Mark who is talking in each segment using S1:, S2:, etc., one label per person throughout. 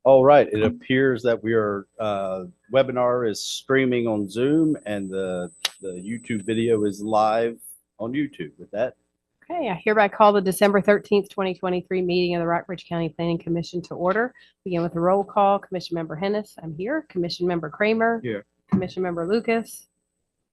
S1: All right, it appears that we are webinar is streaming on Zoom and the YouTube video is live on YouTube. With that,
S2: Okay, I hereby call the December 13th, 2023 meeting of the Rockbridge County Planning Commission to order. Begin with a roll call. Commission Member Hennis, I'm here. Commission Member Kramer.
S1: Here.
S2: Commission Member Lucas,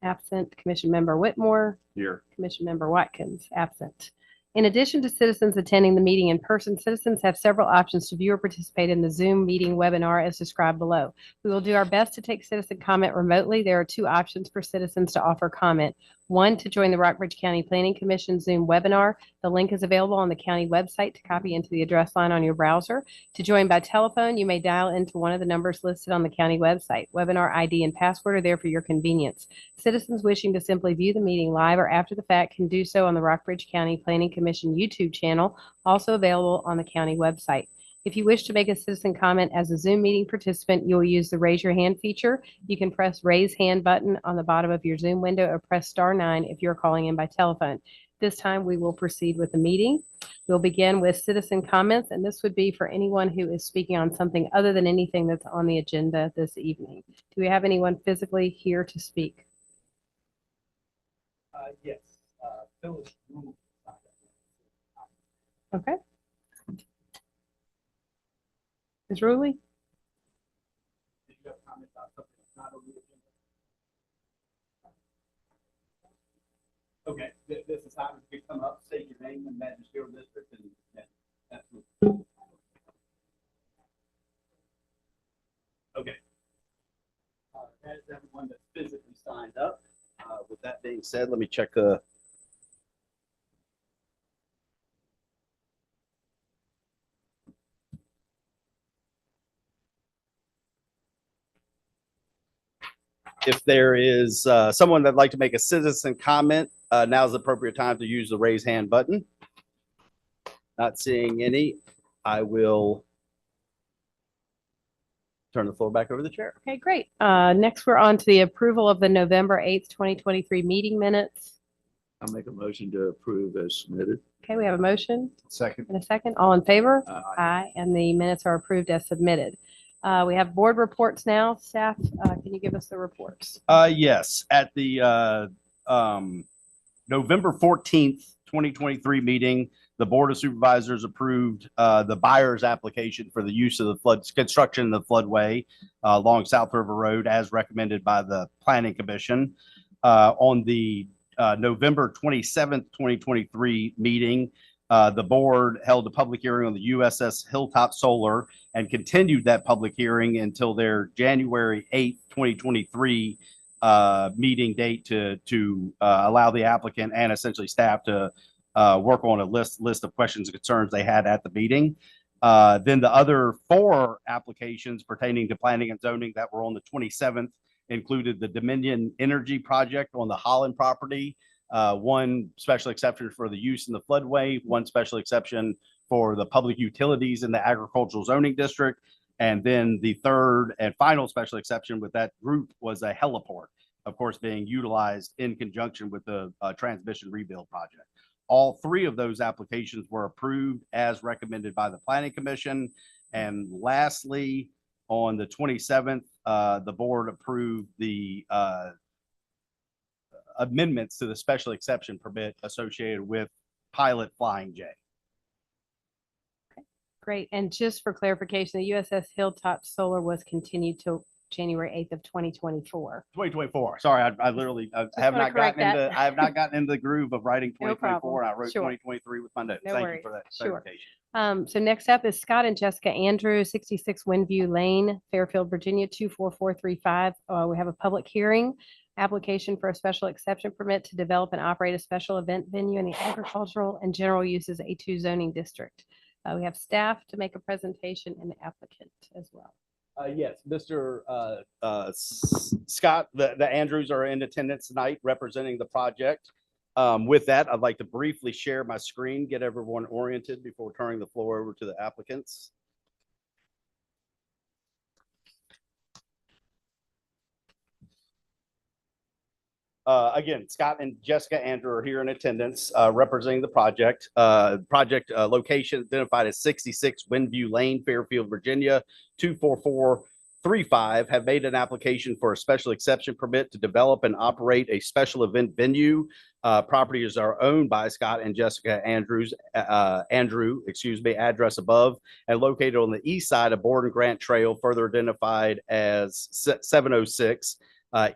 S2: absent. Commission Member Whitmore.
S1: Here.
S2: Commission Member Watkins, absent. In addition to citizens attending the meeting in person, citizens have several options to view or participate in the Zoom meeting webinar as described below. We will do our best to take citizen comment remotely. There are two options for citizens to offer comment. One, to join the Rockbridge County Planning Commission Zoom webinar. The link is available on the county website to copy into the address line on your browser. To join by telephone, you may dial into one of the numbers listed on the county website. Webinar ID and password are there for your convenience. Citizens wishing to simply view the meeting live or after the fact can do so on the Rockbridge County Planning Commission YouTube channel, also available on the county website. If you wish to make a citizen comment as a Zoom meeting participant, you will use the raise your hand feature. You can press raise hand button on the bottom of your Zoom window or press *9 if you're calling in by telephone. This time we will proceed with the meeting. We'll begin with citizen comments, and this would be for anyone who is speaking on something other than anything that's on the agenda this evening. Do we have anyone physically here to speak?
S3: Yes. Phyllis Rule.
S2: Okay. Ms. Ruley?
S3: Did you have a comment about something that's not on the agenda? Okay, this is how you come up, state your name and magisterial district, and that's what. Okay. That is everyone that's physically signed up.
S1: with that being said, let me check the. If there is someone that'd like to make a citizen comment, now's the appropriate time to use the raise hand button. Not seeing any, I will turn the floor back over to the chair.
S2: Okay, great. Next, we're on to the approval of the November 8th, 2023 meeting minutes.
S4: I'll make a motion to approve as submitted.
S2: Okay, we have a motion
S1: Second.
S2: and a second. All in favor?
S4: Aye.
S2: Aye. And the minutes are approved as submitted. We have board reports now. Staff, can you give us the reports?
S1: Yes, at the November 14th, 2023 meeting, the Board of Supervisors approved the buyer's application for the use of the construction of the floodway along South River Road as recommended by the Planning Commission. On the November 27th, 2023 meeting, the board held a public hearing on the USS Hilltop Solar and continued that public hearing until their January 8th, 2023 meeting date to allow the applicant and essentially staff to work on a list of questions and concerns they had at the meeting. Then the other 4 applications pertaining to planning and zoning that were on the 27th included the Dominion Energy project on the Holland property, 1 special exception for the use in the floodway, 1 special exception for the public utilities in the agricultural zoning district, and then the 3rd and final special exception with that group was a heliport, of course, being utilized in conjunction with the transmission rebuild project. All 3 of those applications were approved as recommended by the Planning Commission. And lastly, on the 27th, the board approved the amendments to the special exception permit associated with Pilot Flying J.
S2: Great. And just for clarification, the USS Hilltop Solar was continued till January 8th of 2024.
S1: 2024. Sorry, I literally have not gotten into the groove of writing 2024. I wrote 2023 with my notes. Thank you for that clarification.
S2: So next up is Scott and Jessica Andrew, 66 Windview Lane, Fairfield, Virginia, 24435. We have a public hearing application for a special exception permit to develop and operate a special event venue in the agricultural and general uses A2 zoning district. We have staff to make a presentation and the applicant as well.
S1: Yes, Mr. Scott, the Andrews are in attendance tonight representing the project. With that, I'd like to briefly share my screen, get everyone oriented before turning the floor over to the applicants. Again, Scott and Jessica Andrew are here in attendance, representing the project. Project location identified as 66 Windview Lane, Fairfield, Virginia, 24435, have made an application for a special exception permit to develop and operate a special event venue. Properties are owned by Scott and Jessica Andrews, address above, and located on the east side of Borden Grant Trail, further identified as 706.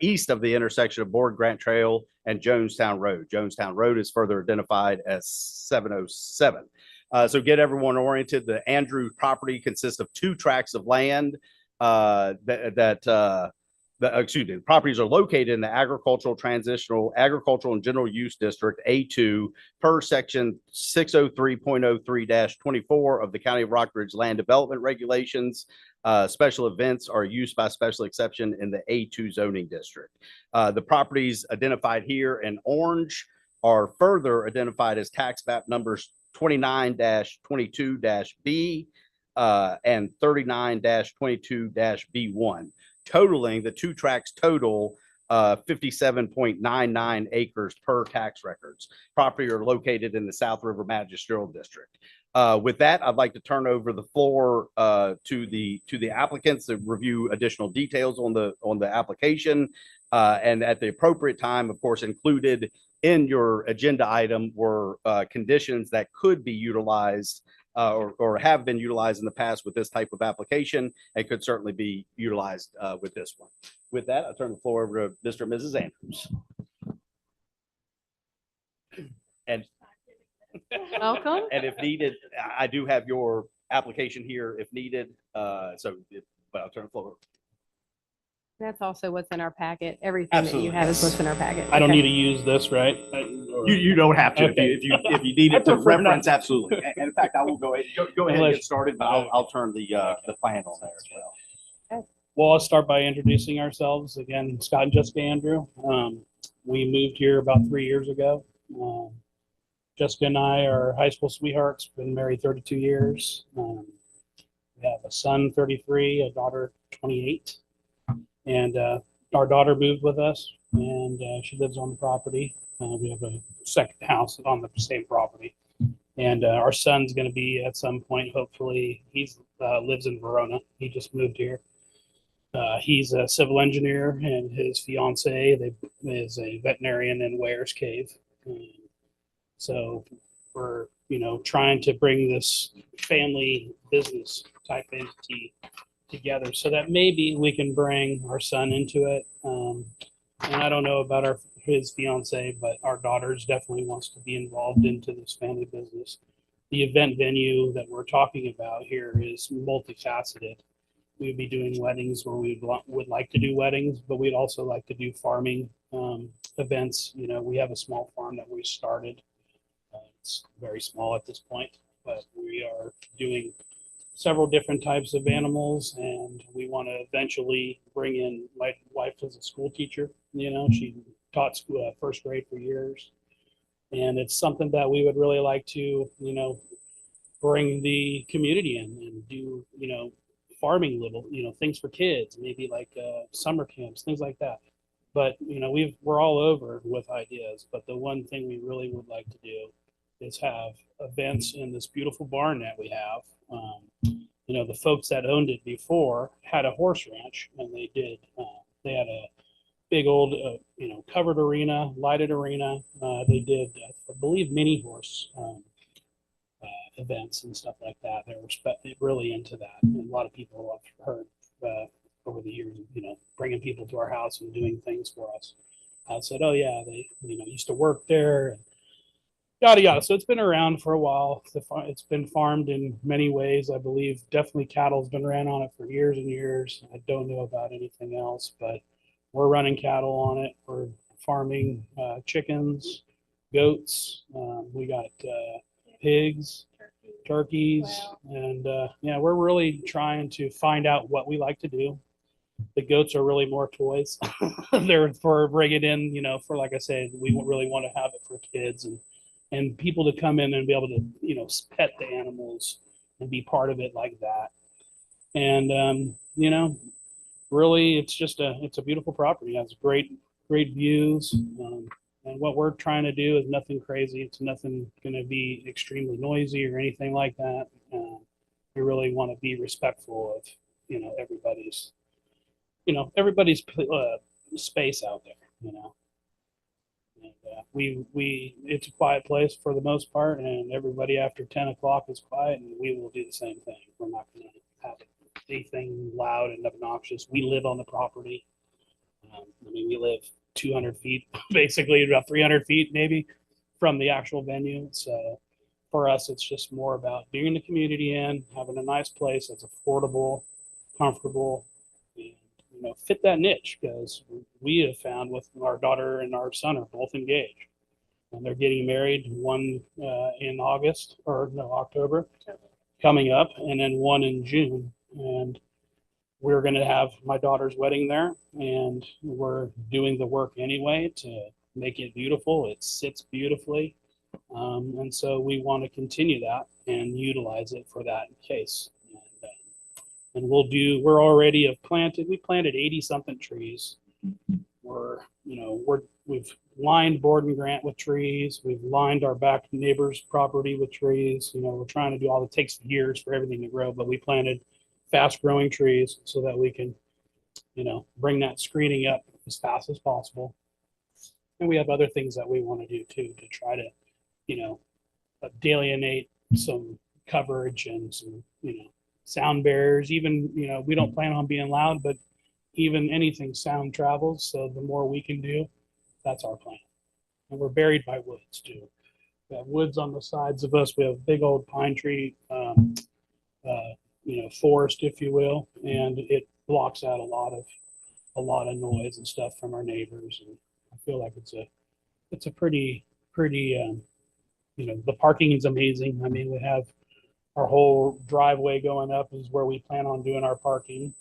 S1: East of the intersection of Borden Grant Trail and Jonestown Road. Jonestown Road is further identified as 707. So get everyone oriented. The Andrews property consists of 2 tracts of land the properties are located in the agricultural and general use district A2 per section 603.03-24 of the County of Rockbridge Land Development Regulations. Special events are used by special exception in the A2 zoning district. The properties identified here in orange are further identified as tax map numbers 29-22-B and 39-22-B1. Totaling the 2 tracts total 57.99 acres per tax records. Property are located in the South River Magisterial District. With that, I'd like to turn over the floor to the applicants to review additional details on the application. And at the appropriate time, of course, included in your agenda item were conditions that could be utilized or have been utilized in the past with this type of application and could certainly be utilized with this one. With that, I'll turn the floor over to Mr. and Mrs. Andrews. And
S2: Welcome.
S1: and if needed, I do have your application here if needed. But I'll turn the floor over.
S2: That's also what's in our packet. Everything that you
S1: Absolutely,
S2: have is
S1: yes.
S2: what's in our packet.
S5: I don't
S2: Okay.
S5: need to use this, right?
S1: You don't have to
S5: Okay.
S1: if you need
S5: I
S1: it to
S5: prefer not
S1: reference.
S5: to.
S1: Absolutely. And in fact, I will go ahead and get started, but I'll turn the plan on there as well.
S5: Well, I'll start by introducing ourselves. Again, Scott and Jessica Andrew. We moved here about 3 years ago. Jessica and I are high school sweethearts, been married 32 years. We have a son, 33, a daughter, 28. And our daughter moved with us, and she lives on the property. We have a second house on the same property. And our son's going to be at some point, hopefully, he's lives in Verona. He just moved here. He's a civil engineer, and his fiance is a veterinarian in Wares Cave. So we're, trying to bring this family business type entity together so that maybe we can bring our son into it. And I don't know about his fiance, but our daughters definitely wants to be involved into this family business. The event venue that we're talking about here is multifaceted. We'd be doing weddings where we would like to do weddings, but we'd also like to do farming events. We have a small farm that we started. It's very small at this point, but we are doing several different types of animals, and we want to eventually bring in, my wife is a school teacher. She taught school, first grade for years, and it's something that we would really like to bring the community in and do farming little things for kids, maybe like summer camps, things like that. But we're all over with ideas, but the one thing we really would like to do is have events in this beautiful barn that we have. The folks that owned it before had a horse ranch, and they had a big old, covered arena, lighted arena. They did, I believe, mini horse events and stuff like that. They were really into that. And a lot of people have heard over the years, bringing people to our house and doing things for us. Said, oh yeah, they, used to work there. And yada yada. So it's been around for a while. It's been farmed in many ways. I believe definitely cattle's been ran on it for years and years. I don't know about anything else, but we're running cattle on it. We're farming chickens, goats. We got pigs, turkeys, and we're really trying to find out what we like to do. The goats are really more toys. They're for bringing in, for, like I said, we really want to have it for kids and people to come in and be able to, pet the animals and be part of it like that. And, really, it's a beautiful property. It has great great views. And what we're trying to do is nothing crazy. It's nothing going to be extremely noisy or anything like that. We really want to be respectful of, everybody's, everybody's space out there, And it's a quiet place for the most part, and everybody after 10 o'clock is quiet, and we will do the same thing. We're not going to have anything loud and obnoxious. We live on the property. We live 200 feet, basically about 300 feet maybe from the actual venue. So for us, it's just more about bringing the community in, having a nice place that's affordable, comfortable, and fit that niche, because we have found with our daughter and our son are both engaged, and they're getting married, one in August or no October coming up, and then one in June, and we're going to have my daughter's wedding there, and we're doing the work anyway to make it beautiful. It sits beautifully. And so we want to continue that and utilize it for that case. And we're already we planted 80 something trees. We've lined Borden Grant with trees. We've lined our back neighbor's property with trees. We're trying to do all it takes years for everything to grow, but we planted fast growing trees so that we can, bring that screening up as fast as possible. And we have other things that we want to do too, to try to, delineate some coverage and some, sound barriers. Even, we don't plan on being loud, but even anything sound travels. So the more we can do, that's our plan. And we're buried by woods too. We have woods on the sides of us. We have big old pine tree, forest, if you will, and it blocks out a lot of noise and stuff from our neighbors. And I feel like it's a pretty, the parking is amazing. We have our whole driveway going up is where we plan on doing our parking,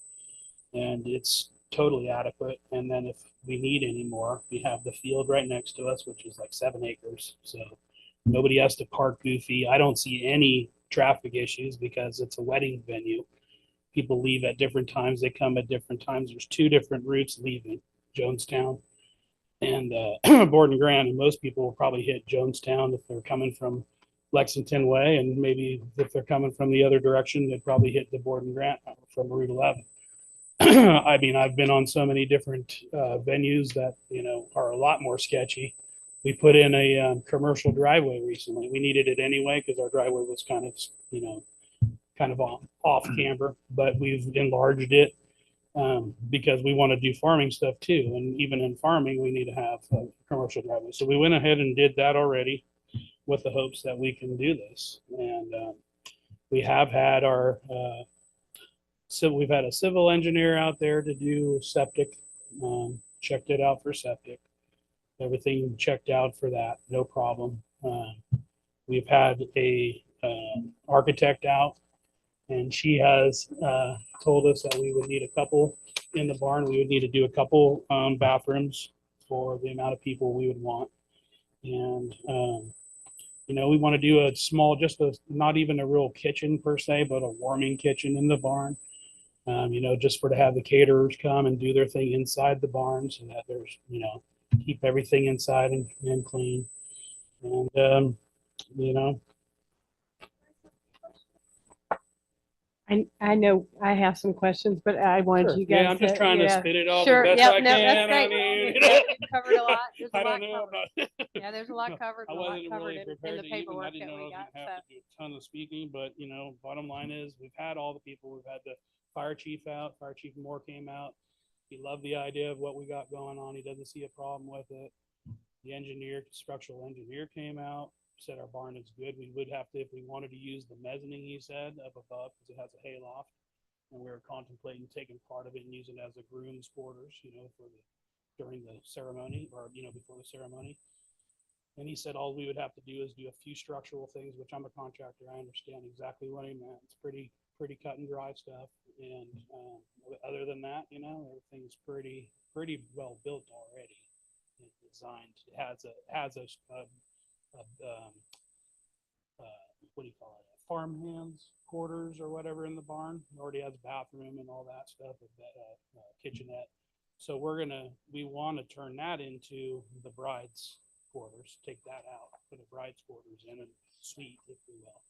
S5: and it's totally adequate. And then if we need any more, we have the field right next to us, which is like 7 acres. So nobody has to park goofy. I don't see any traffic issues because it's a wedding venue. People leave at different times. They come at different times. There's 2 different routes leaving Jonestown and Borden Grant, and most people will probably hit Jonestown if they're coming from Lexington Way, and maybe if they're coming from the other direction, they'd probably hit the Borden Grant from Route 11. I've been on so many different venues that are a lot more sketchy. We put in a commercial driveway recently. We needed it anyway because our driveway was kind of off camber, but we've enlarged it because we want to do farming stuff too. And even in farming, we need to have a commercial driveway. So we went ahead and did that already with the hopes that we can do this. And we have had we've had a civil engineer out there to do septic, checked it out for septic. Everything checked out for that, no problem. We've had a architect out, and she has told us that we would need a couple in the barn. We would need to do a couple bathrooms for the amount of people we would want. And, we want to do a small, not even a real kitchen per se, but a warming kitchen in the barn. Just to have the caterers come and do their thing inside the barn so that there's, keep everything inside and clean. And,
S2: I know I have some questions, but I wanted
S5: Sure.
S2: you guys.
S5: Yeah, I'm just trying to spit it all
S2: Sure.
S5: the best
S2: Yep.
S5: I
S2: No,
S5: can.
S2: that's great. You covered a lot. There's a
S5: I
S2: lot
S5: don't know
S2: covered.
S5: about.
S2: Yeah, there's a lot covered.
S5: I
S2: A lot
S5: wasn't
S2: covered
S5: really
S2: in
S5: prepared
S2: the
S5: to even. I
S2: paperwork
S5: didn't
S2: that
S5: know
S2: we
S5: I was
S2: got.
S5: gonna have to do a ton of speaking, but bottom line is we've had all the people. We've had the fire chief out. Fire Chief Moore came out. He loved the idea of what we got going on. He doesn't see a problem with it. The structural engineer came out, said our barn is good. We would have to, if we wanted to use the mezzanine, he said, up above, because it has a hayloft. And we were contemplating taking part of it and using it as a groom's quarters, during the ceremony or, before the ceremony. And he said all we would have to do is do a few structural things, which I'm a contractor. I understand exactly what he meant. It's pretty cut and dry stuff. And other than that, everything's pretty well built already. It's designed. It has a what do you call it? Farmhands quarters or whatever in the barn. It already has a bathroom and all that stuff, a kitchenette. So we want to turn that into the bride's quarters, take that out, put the bride's quarters in a suite, if you will.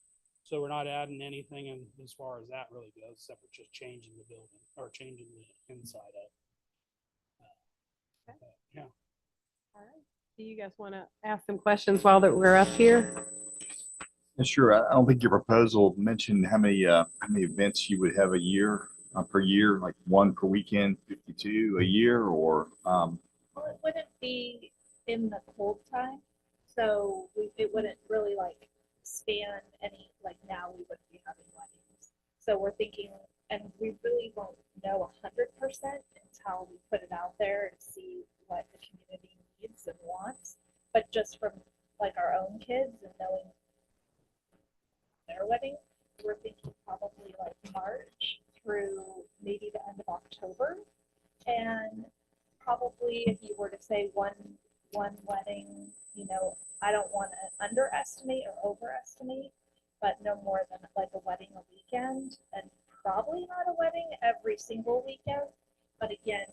S5: So we're not adding anything in as far as that really goes, except for just changing the building or changing the inside of. Yeah.
S2: All right. Do you guys want to ask some questions while that we're up here?
S6: Yeah, sure. I don't think your proposal mentioned how many events you would have a year, per year, like one per weekend, 52 a year, or,
S7: Well, it wouldn't be in the cold time, so it wouldn't really like span any, like now we wouldn't be having weddings. So we're thinking, and we really won't know 100% until we put it out there and see what the community needs and wants. But just from like our own kids and knowing their wedding, we're thinking probably like March through maybe the end of October. And probably if you were to say one wedding, you know, I don't want to underestimate or overestimate, but no more than like a wedding a weekend, and probably not a wedding every single weekend. But again,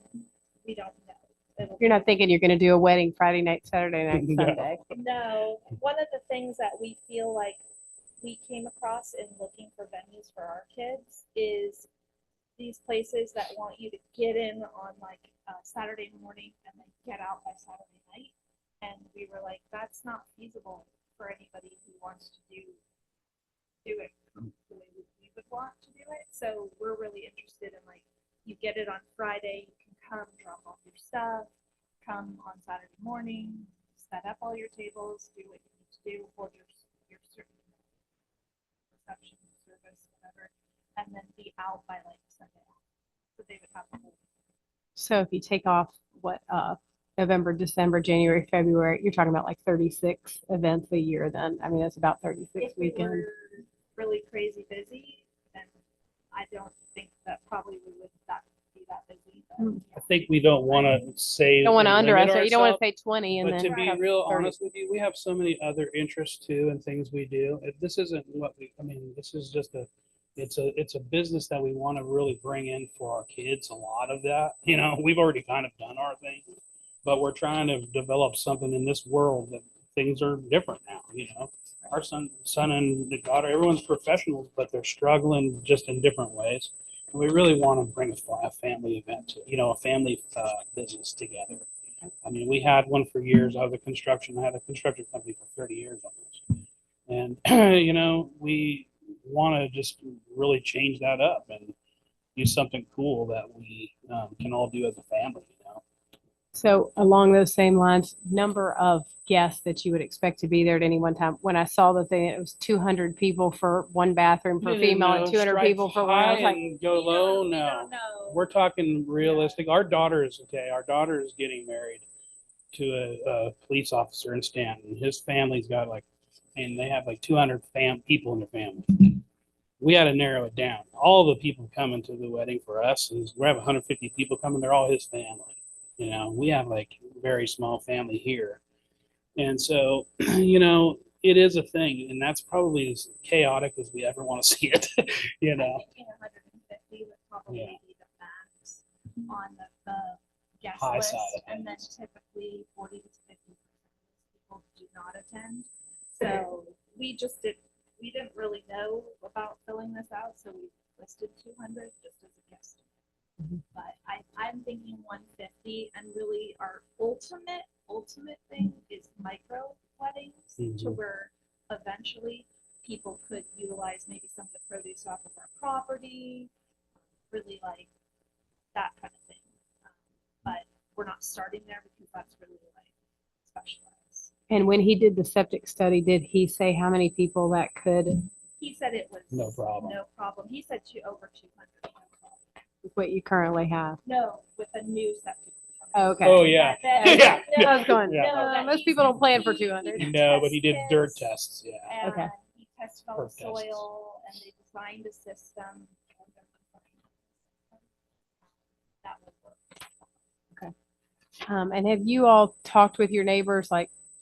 S7: we don't know.
S2: You're not thinking you're going to do a wedding Friday night, Saturday night,
S5: No.
S2: Sunday.
S7: No, one of the things that we feel like we came across in looking for venues for our kids is these places that want you to get in on like Saturday morning and then get out by Saturday night. And we were like, that's not feasible for anybody who wants to do it the way we would want to do it. So we're really interested in like, you get it on Friday, you can come drop off your stuff, come on Saturday morning, set up all your tables, do what you need to do, hold your certain reception service, whatever, and then be out by like Sunday. So they would have the whole.
S2: So if you take off November, December, January, February, you're talking about like 36 events a year then. I mean, that's about 36
S7: If we
S2: weekends.
S7: were really crazy busy, then I don't think that probably we would not be that busy. But
S5: I think we don't want to say.
S2: You don't want to
S5: and limit
S2: underestimate. You don't want to
S5: ourselves,
S2: say 20 and
S5: But
S2: then
S5: to be
S2: have
S5: real
S2: 30.
S5: honest with you, we have so many other interests too and things we do. This isn't what I mean, this is just it's a business that we want to really bring in for our kids. A lot of that, you know, we've already kind of done our thing, but we're trying to develop something in this world that things are different now, you know. Our son and the daughter, everyone's professionals, but they're struggling just in different ways. And we really want to bring a family event, a family business together. I mean, we had one for years. I had a construction company for 30 years almost. And, we want to just really change that up and do something cool that we can all do as a family,
S2: So along those same lines, number of guests that you would expect to be there at any one time. When I saw the thing, it was 200 people for one bathroom for female and 200 people for women. I was like,
S5: go low.
S7: we
S5: No,
S7: don't know.
S5: we're talking realistic. Our daughter is getting married to a police officer in Stanton. His family's got and they have like 200 people in their family. We had to narrow it down. All the people coming to the wedding for us is we have 150 people coming. They're all his family. We have like a very small family here. And so, it is a thing, and that's probably as chaotic as we ever want to see it,
S7: I think 150 would probably
S5: Yeah.
S7: be the max on the guest
S5: High
S7: list,
S5: side of
S7: and then
S5: things.
S7: typically 40 to 50% of people do not attend. So we didn't really know about filling this out, so we listed 200 just as a guest. But I'm thinking 150, and really our ultimate thing is micro weddings, to
S5: Mhm.
S7: where eventually people could utilize maybe some of the produce off of our property, really like that kind of thing. But we're not starting there because that's really like specialized.
S2: and when he did the septic study, did he say how many people that could,
S7: He said it was
S5: No problem.
S7: No problem. He said over 200. No problem.
S2: what you currently have?
S7: No, with a new septic. system.
S2: Oh, okay.
S5: Oh, yeah.
S7: That-
S5: Yeah.
S2: I was going,
S5: Yeah.
S7: that
S2: most
S7: he's-
S2: people don't plan for
S7: he-
S2: 200.
S7: he
S5: No, but he did
S7: tests
S5: dirt
S7: kids,
S5: tests. Yeah.
S7: And
S2: Okay.
S7: he tested all the
S5: Perk tests.
S7: soil, and they designed a system. That would work.
S2: And have you all talked with your neighbors,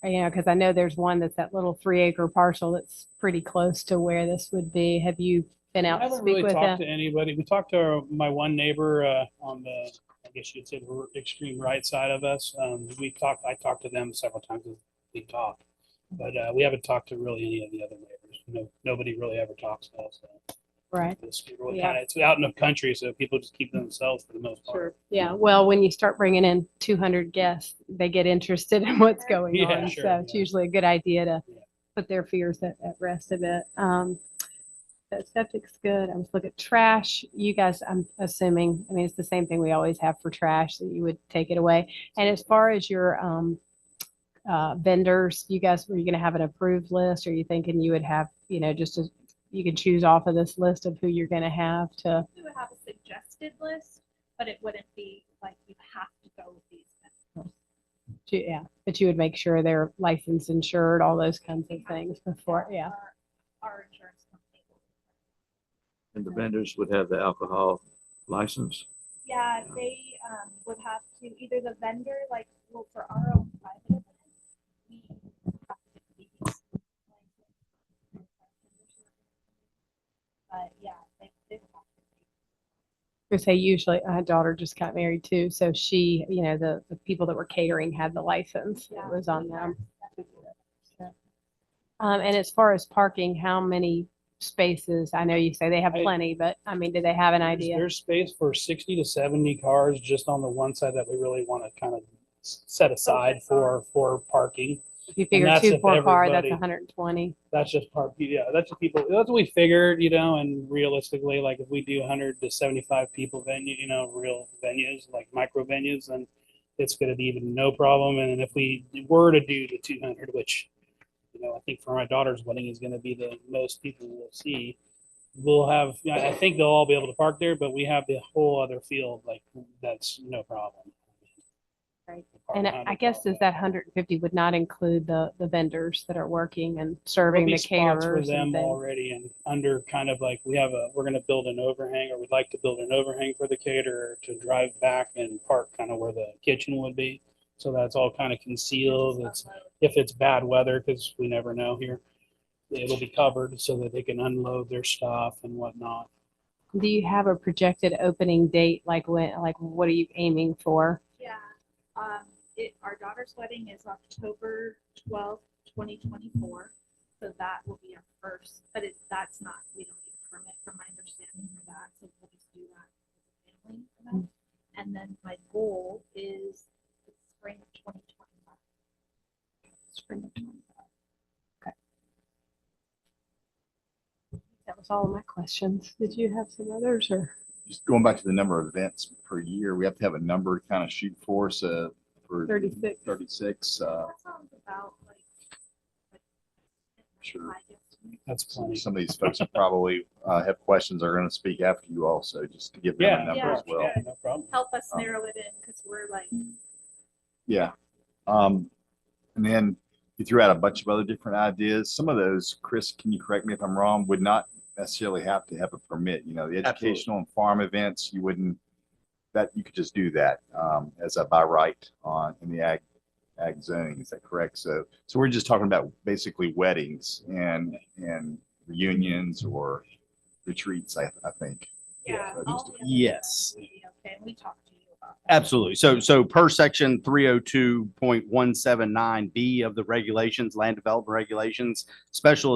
S2: because I know there's one that's that little 3-acre parcel that's pretty close to where this would be. Have you been
S5: I
S2: out to
S5: haven't
S2: speak
S5: really
S2: with them?
S5: talked to anybody. We talked to my one neighbor on the guess you'd say the extreme right side of us. I talked to them several times. We talked, but we haven't talked to really any of the other neighbors. Nobody really ever talks to us.
S2: Right.
S5: It's out in the country, so people just keep to themselves for the most part.
S2: Sure. Yeah. Well, when you start bringing in 200 guests, they get interested in what's going
S5: Yeah,
S2: on.
S5: sure,
S2: So it's
S5: yeah.
S2: usually a good idea to
S5: Yeah.
S2: put their fears at rest a bit. So septic's good. I was looking at trash. You guys, I'm assuming, I mean, it's the same thing we always have for trash, that you would take it away. And as far as your vendors, you guys, were you going to have an approved list? Or are you thinking you would have, just as you can choose off of this list of who you're going to have to?
S7: We would have a suggested list, but it wouldn't be like you have to go with these.
S2: Yeah, but you would make sure they're licensed, insured, all those kinds of things before. Yeah.
S7: Our insurance company.
S4: And the vendors would have the alcohol license.
S7: Yeah, they would have to, either the vendor, like, well, for our own private event, we have to get these. But yeah, they would have to.
S2: I say usually my daughter just got married too, so she, the people that were catering had the license. It was on them. And as far as parking, how many spaces? I know you say they have plenty, but I mean, do they have an idea?
S5: There's space for 60 to 70 cars just on the one side that we really want to kind of set aside for parking.
S2: If you figure
S5: that's
S2: 2
S5: if
S2: for car, that's
S5: everybody-
S2: 120.
S5: That's just part. Yeah, that's what people. That's what we figured, and realistically, like if we do 100 to 75 people venue, real venues like micro venues, then it's going to be even no problem. And if we were to do the 200, which I think for my daughter's wedding is going to be the most people we'll see, we'll have. I think they'll all be able to park there, but we have the whole other field like that's no problem.
S2: Right. And I guess does that 150 would not include the vendors that are working and serving
S5: There'll
S2: the
S5: be spots for
S2: caterers and
S5: them
S2: things.
S5: already, and under kind of like we're going to build an overhang, or we'd like to build an overhang for the caterer to drive back and park kind of where the kitchen would be. So that's all kind of concealed. If it's bad weather, because we never know here, it'll be covered so that they can unload their stuff and whatnot.
S2: Do you have a projected opening date? Like what are you aiming for?
S7: Yeah, our daughter's wedding is October 12th, 2024. So that will be our first, but that's not, we don't need a permit from my understanding for that. So we'll just do that as a family event. And then my goal is the spring of 2025.
S2: Spring of 25. Okay. That was all of my questions. Did you have some others or?
S6: Just going back to the number of events per year, we have to have a number to kind of shoot for. So for
S2: 36.
S6: 36,
S7: That sounds about like
S6: sure.
S7: I guess.
S5: That's plenty.
S6: Some of these folks will probably have questions are going to speak after you also, just to give them a
S5: Yeah,
S6: number as well.
S5: yeah, no problem.
S7: Help us narrow it in because we're like,
S6: Yeah. And then you threw out a bunch of other different ideas. Some of those, Chris, can you correct me if I'm wrong, would not necessarily have to have a permit. The educational and farm events, you wouldn't, that you could just do that as a by right in the ag zoning. Is that correct? So we're just talking about basically weddings and reunions or retreats, I think.
S7: yeah.
S6: So
S7: all
S6: just-
S7: the other
S1: Yes.
S7: stuff would be Okay, and we talked to you about that.
S1: Absolutely. So per section 302.179B of the regulations, land development regulations, special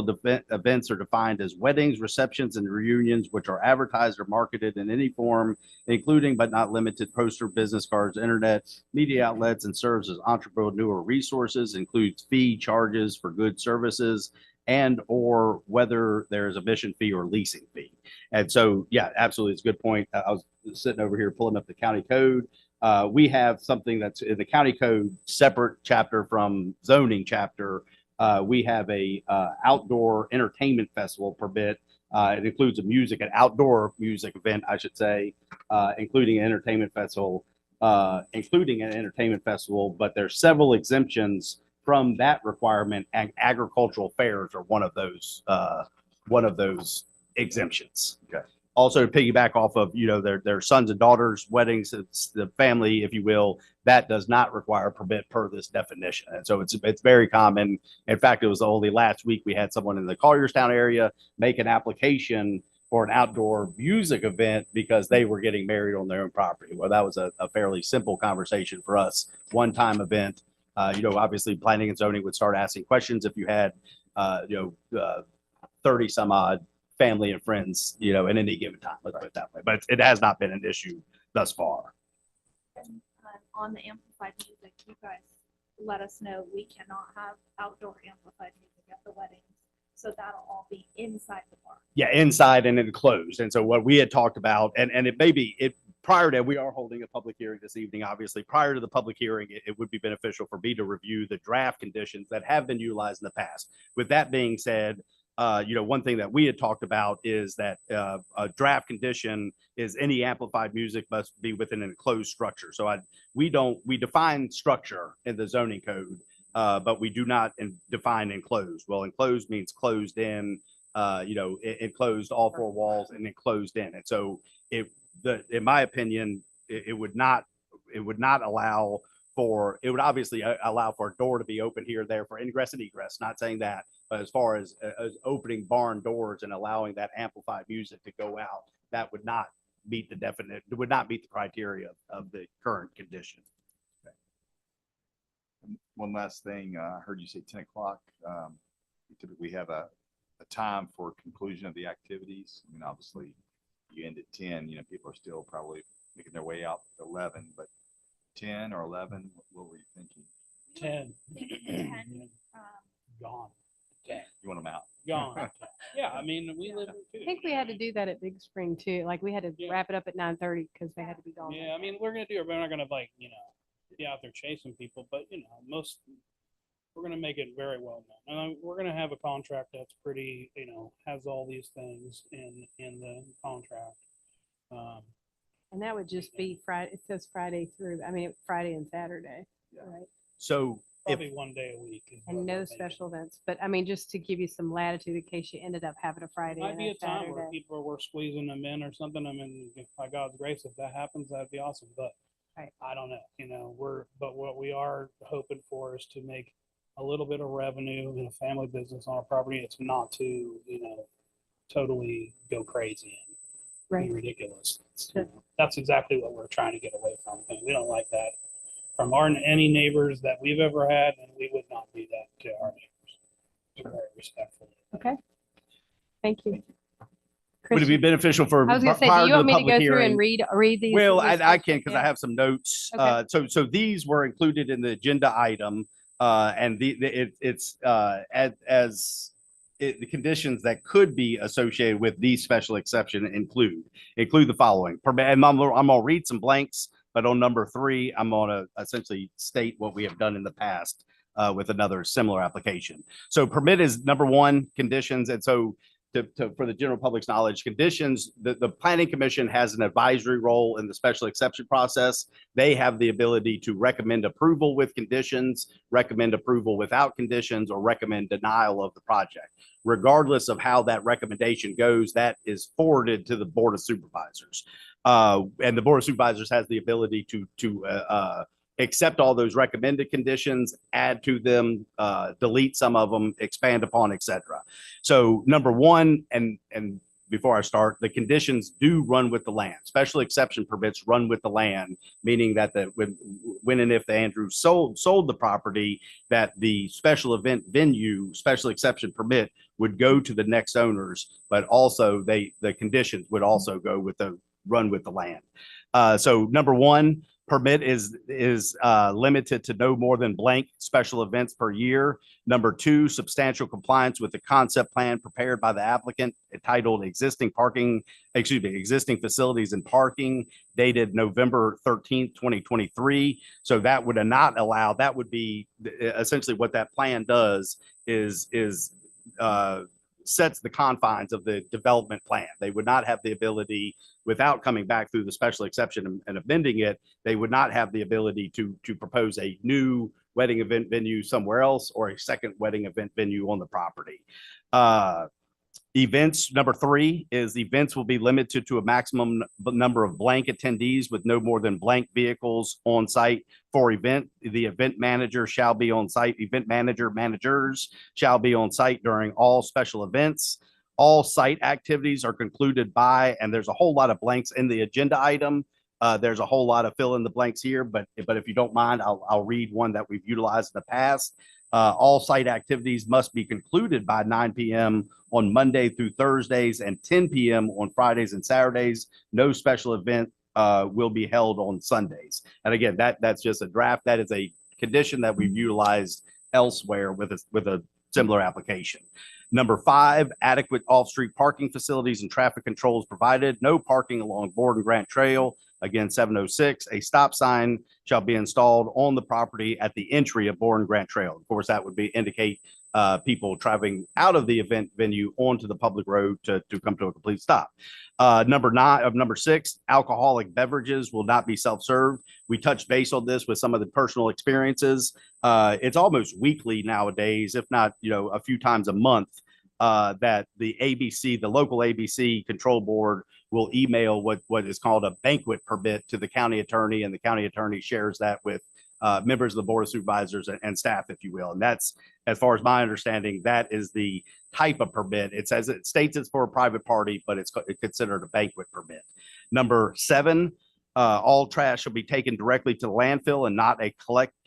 S1: events are defined as weddings, receptions, and reunions, which are advertised or marketed in any form, including but not limited poster, business cards, internet, media outlets, and serves as entrepreneur resources, includes fee charges for goods, services, and or whether there's a mission fee or leasing fee. And so, yeah, absolutely. It's a good point. I was sitting over here pulling up the county code. We have something that's in the county code, separate chapter from zoning chapter. We have a outdoor entertainment festival permit. It includes an outdoor music event, I should say, including an entertainment festival, but there's several exemptions from that requirement, and agricultural fairs are one of those exemptions.
S6: Okay.
S1: Also, to piggyback off of their sons and daughters' weddings, it's the family, if you will, that does not require a permit per this definition, and so it's very common. In fact, it was only last week we had someone in the Collierstown area make an application for an outdoor music event because they were getting married on their own property. Well, that was a fairly simple conversation for us, one-time event. Obviously planning and zoning would start asking questions if you had, 30 some odd family and friends, at any given time, let's put it that way. But it has not been an issue thus far.
S7: And on the amplified music, you guys let us know we cannot have outdoor amplified music at the weddings. So that'll all be inside the bar.
S1: Yeah, inside and enclosed. And so what we had talked about, and it may be prior to, we are holding a public hearing this evening, obviously. Prior to the public hearing, it would be beneficial for me to review the draft conditions that have been utilized in the past. With that being said, one thing that we had talked about is that a draft condition is any amplified music must be within an enclosed structure. So we define structure in the zoning code, but we do not define enclosed. Well, enclosed means closed in, enclosed all four walls and enclosed in. And so in my opinion, it would allow for, it would obviously allow for a door to be open here, there for ingress and egress, not saying that, but as far as opening barn doors and allowing that amplified music to go out, that would not meet the would not meet the criteria of the current condition.
S6: One last thing, I heard you say 10 o'clock. We typically have a time for conclusion of the activities. I mean, obviously you end at 10, people are still probably making their way out at 11, but 10 or 11, what were you thinking?
S5: 10.
S7: 10,
S5: Gone.
S6: You want them out?
S5: Gone. Yeah, I mean, we live here
S2: I
S5: too.
S2: think we had to do that at Big Spring too. Like we had to
S5: Yeah.
S2: wrap it up at 9:30 because they had to be gone.
S5: Yeah, I mean, we're gonna do it. We're not gonna be out there chasing people, but we're gonna make it very well known. And we're gonna have a contract that's pretty, has all these things in the contract.
S2: And that would just be Friday. It says Friday through, Friday and Saturday, right?
S1: So
S5: Probably one day a week. is what
S2: And no
S5: we're thinking.
S2: special events, but just to give you some latitude in case you ended up having a Friday
S5: Might
S2: and
S5: be
S2: a
S5: a time where
S2: Saturday.
S5: people were squeezing them in or something. I mean, by God's grace, if that happens, that'd be awesome. But
S2: Right.
S5: I don't know. But what we are hoping for is to make a little bit of revenue in a family business on a property. It's not to, totally go crazy and
S2: Right.
S5: be ridiculous.
S2: Sure.
S5: That's exactly what we're trying to get away from. And we don't like that from any neighbors that we've ever had, and we would not do that to our neighbors. We're very respectful.
S2: Okay. Thank you.
S1: would it be
S2: Christian,
S1: beneficial for
S2: I was gonna say,
S1: prior
S2: do you
S1: to
S2: want
S1: the
S2: me to
S1: public
S2: go through and
S1: hearing?
S2: read these?
S1: Well,
S2: these
S1: I can
S2: questions?
S1: because I
S2: Yeah.
S1: have some notes.
S2: Okay.
S1: So these were included in the agenda item, and it's the conditions that could be associated with these special exception include the following. And I'm gonna read some blanks, but on number 3, I'm gonna essentially state what we have done in the past with another similar application. So permit is number 1 conditions, and so. For the general public's knowledge, conditions, the planning commission has an advisory role in the special exception process. They have the ability to recommend approval with conditions, recommend approval without conditions, or recommend denial of the project. Regardless of how that recommendation goes, that is forwarded to the Board of Supervisors. And the Board of Supervisors has the ability to accept all those recommended conditions, add to them, delete some of them, expand upon, etc. So number 1, and before I start, the conditions do run with the land. Special exception permits run with the land, meaning that when and if the Andrews sold the property, that the special event venue special exception permit would go to the next owners, but also the conditions would also run with the land. So number 1, permit is limited to no more than blank special events per year. Number 2, substantial compliance with the concept plan prepared by the applicant entitled existing facilities and parking, dated November 13th, 2023. So that would not allow, that would be essentially what that plan does is sets the confines of the development plan. They would not have the ability, without coming back through the special exception and amending it, they would not have the ability to propose a new wedding event venue somewhere else or a second wedding event venue on the property. Events, number 3 is events will be limited to a maximum number of blank attendees with no more than blank vehicles on site for event. The event manager shall be on site. Managers shall be on site during all special events. All site activities are concluded by, and there's a whole lot of blanks in the agenda item. There's a whole lot of fill in the blanks here, but if you don't mind, I'll read one that we've utilized in the past. All site activities must be concluded by 9 p.m. on Monday through Thursdays and 10 p.m. on Fridays and Saturdays. No special event will be held on Sundays. And again, that's just a draft. That is a condition that we've utilized elsewhere with a similar application. Number 5, adequate off-street parking facilities and traffic controls provided. No parking along Borden Grant Trail. Again, 706, a stop sign shall be installed on the property at the entry of Borden Grant Trail. Of course, that would be indicate people traveling out of the event venue onto the public road to come to a complete stop. Number 6, alcoholic beverages will not be self-served. We touched base on this with some of the personal experiences. It's almost weekly nowadays, if not, a few times a month, that the local ABC control board will email what is called a banquet permit to the county attorney, and the county attorney shares that with members of the board of supervisors and staff, if you will. And that's, as far as my understanding, that is the type of permit. It states it's for a private party, but it's considered a banquet permit. Number 7, all trash shall be taken directly to the landfill and not a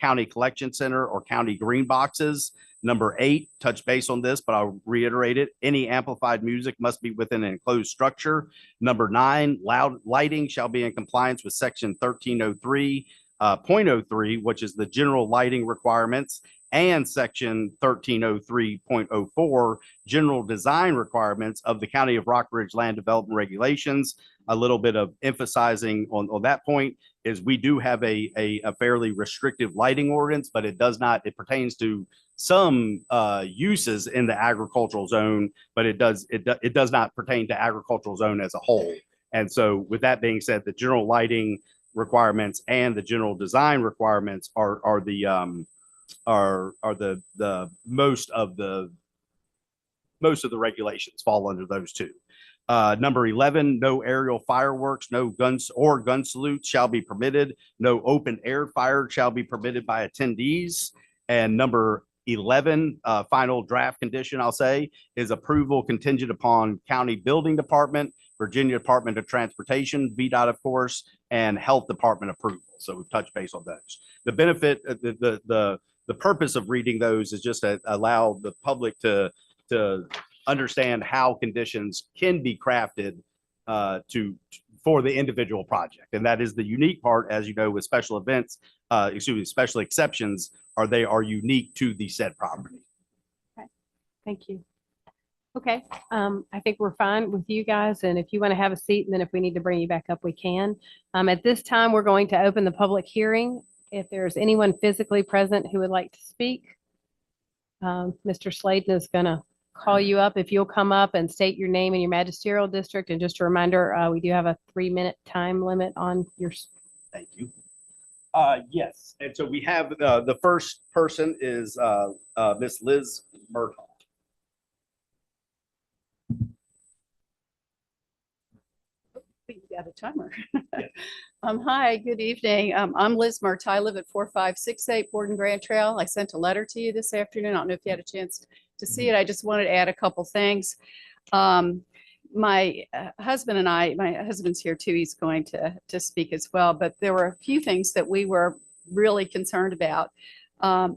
S1: county collection center or county green boxes. Number 8, touch base on this, but I'll reiterate it. Any amplified music must be within an enclosed structure. Number 9, loud lighting shall be in compliance with section 1303.03, which is the general lighting requirements, and section 1303.04, general design requirements of the County of Rockbridge Land Development Regulations. A little bit of emphasizing on that point is we do have a fairly restrictive lighting ordinance, but it pertains to some uses in the agricultural zone, but it does not pertain to agricultural zone as a whole. And so with that being said, the general lighting requirements and the general design requirements are the most of the regulations fall under those two. Number 11, no aerial fireworks, no guns or gun salutes shall be permitted. No open air fire shall be permitted by attendees. And number 11, final draft condition, I'll say, is approval contingent upon County Building Department, Virginia Department of Transportation, VDOT, of course, and Health Department approval. So we've touched base on those. The benefit, the purpose of reading those is just to allow the public to understand how conditions can be crafted for the individual project. And that is the unique part, as you know, with special events, special exceptions, they are unique to the said property.
S2: Okay, thank you. Okay, I think we're fine with you guys, and if you want to have a seat, and then if we need to bring you back up, we can. At this time, we're going to open the public hearing. If there's anyone physically present who would like to speak, Mr. Sladen is going to call you up. If you'll come up and state your name and your magisterial district, and just a reminder, we do have a 3-minute time limit on your.
S1: Thank you. Yes, and so we have the first person is Miss Liz Murtaugh.
S8: You got a timer. Hi, good evening. I'm Liz Murtaugh. I live at 4568 Borden Grant Trail. I sent a letter to you this afternoon. I don't know if you had a chance to see it. I just wanted to add a couple things. My husband and my husband's here too. He's going to speak as well, but there were a few things that we were really concerned about.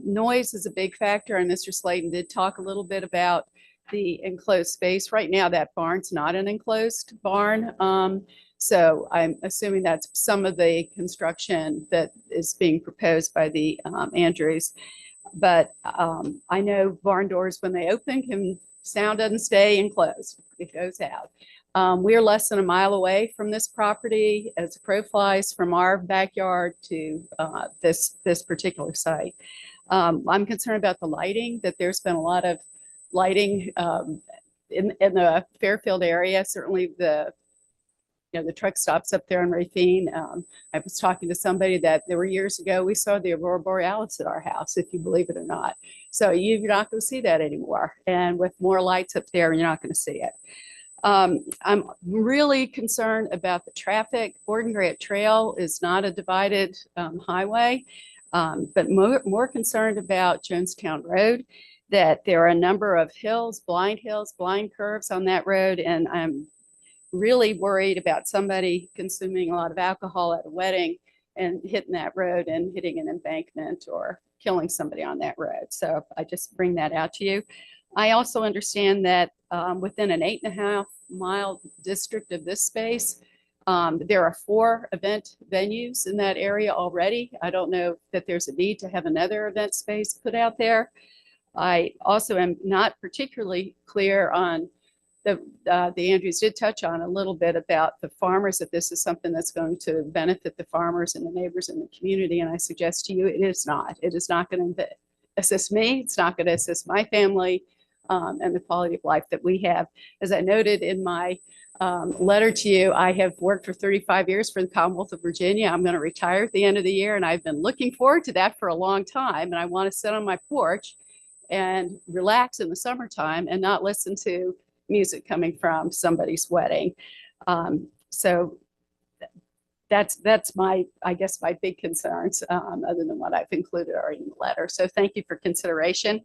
S8: Noise is a big factor, and Mr. Sladen did talk a little bit about the enclosed space. Right now, that barn's not an enclosed barn. So I'm assuming that's some of the construction that is being proposed by the Andrews. But I know barn doors, when they open, sound doesn't stay enclosed. It goes out. We're less than a mile away from this property as a crow flies from our backyard to this particular site. I'm concerned about the lighting, that there's been a lot of lighting in the Fairfield area. Certainly the truck stops up there in Racine. I was talking to somebody that there were years ago, we saw the Aurora Borealis at our house, if you believe it or not. So you're not going to see that anymore. And with more lights up there, you're not going to see it. I'm really concerned about the traffic. Borden Grant Trail is not a divided highway, but more concerned about Jonestown Road. that there are a number of hills, blind curves on that road, and I'm really worried about somebody consuming a lot of alcohol at a wedding and hitting that road and hitting an embankment or killing somebody on that road. So I just bring that out to you. I also understand that within an 8.5-mile district of this space, there are 4 event venues in that area already. I don't know that there's a need to have another event space put out there. I also am not particularly clear on the Andrews did touch on a little bit about the farmers, that this is something that's going to benefit the farmers and the neighbors in the community. And I suggest to you, it is not. It is not going to assist me. It's not going to assist my family and the quality of life that we have. As I noted in my letter to you, I have worked for 35 years for the Commonwealth of Virginia. I'm going to retire at the end of the year, and I've been looking forward to that for a long time. And I want to sit on my porch and relax in the summertime and not listen to music coming from somebody's wedding. So that's my, I guess, my big concerns, other than what I've included already in the letter. So thank you for consideration.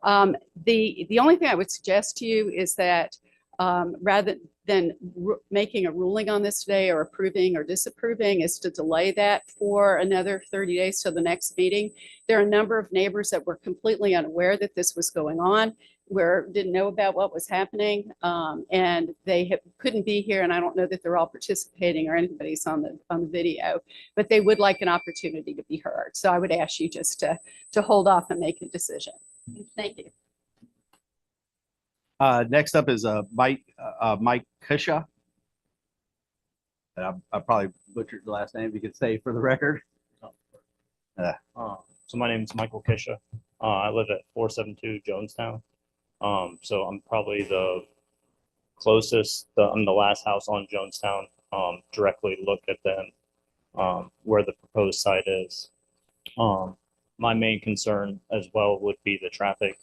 S8: The only thing I would suggest to you is that rather than making a ruling on this today or approving or disapproving, is to delay that for another 30 days till the next meeting. There are a number of neighbors that were completely unaware that this was going on, didn't know about what was happening, and they couldn't be here. And I don't know that they're all participating or anybody's on the video, but they would like an opportunity to be heard. So I would ask you just to hold off and make a decision. Thank you.
S1: Next up is Mike Kusha. I probably butchered the last name. If you could say for the record.
S9: So my name is Michael Kisha. I live at 472 Jonestown. So I'm probably the closest. I'm the last house on Jonestown. Directly look at them where the proposed site is. My main concern as well would be the traffic.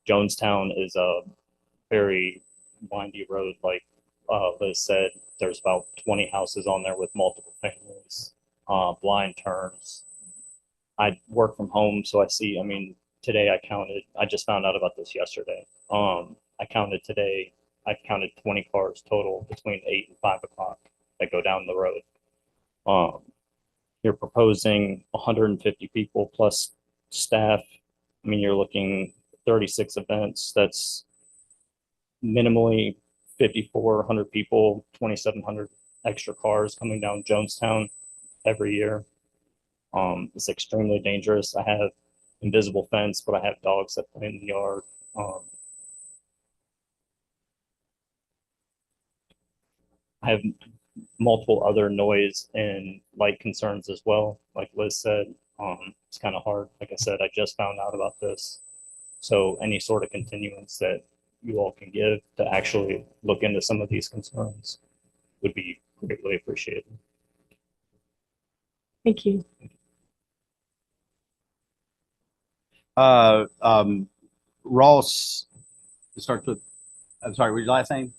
S9: Jonestown is a very windy road, like Liz said. There's about 20 houses on there with multiple families, blind turns. I work from home, so I see, I mean, today I just found out about this yesterday. I counted 20 cars total between 8 and 5 o'clock that go down the road. You're proposing 150 people plus staff. I mean, you're looking 36 events. That's minimally 5,400 people, 2,700 extra cars coming down Jonestown every year. It's extremely dangerous. I have invisible fence, but I have dogs that play in the yard. I have multiple other noise and light concerns as well. Like Liz said, it's kind of hard. Like I said, I just found out about this. So any sort of continuance that you all can give to actually look into some of these concerns would be greatly appreciated.
S2: Thank you.
S1: Ross, it starts with, I'm sorry, what's your last name?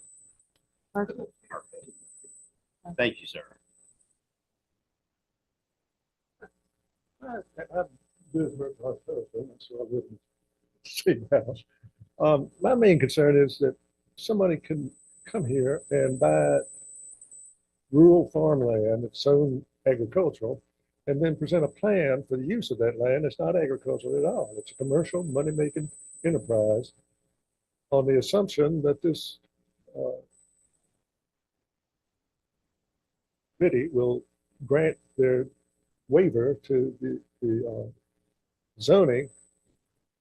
S1: Thank you, sir.
S10: My main concern is that somebody can come here and buy rural farmland that's sown agricultural and then present a plan for the use of that land. It's not agricultural at all. It's a commercial money-making enterprise on the assumption that this committee will grant their waiver to the zoning,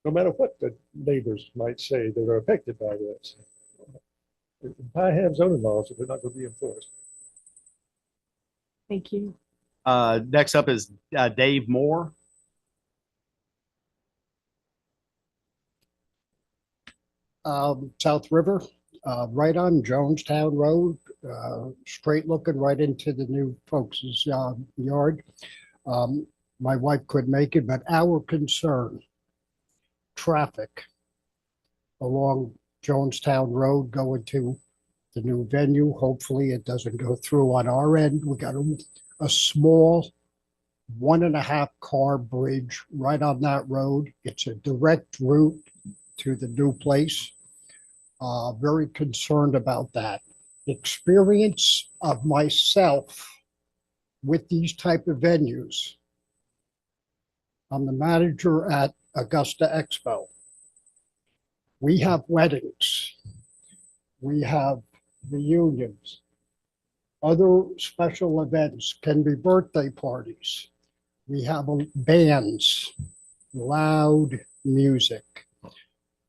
S10: no matter what the neighbors might say that are affected by this. I have zoning laws that are not going to be enforced.
S2: Thank you.
S1: Next up is Dave Moore.
S11: South River, right on Jonestown Road, straight looking right into the new folks' yard. My wife couldn't make it, but our concern, traffic along Jonestown Road going to the new venue. Hopefully it doesn't go through on our end. We got a small 1.5 car bridge right on that road. It's a direct route to the new place. Very concerned about that. Experience of myself with these type of venues. I'm the manager at Augusta Expo. We have weddings. We have reunions. Other special events can be birthday parties. We have bands, loud music.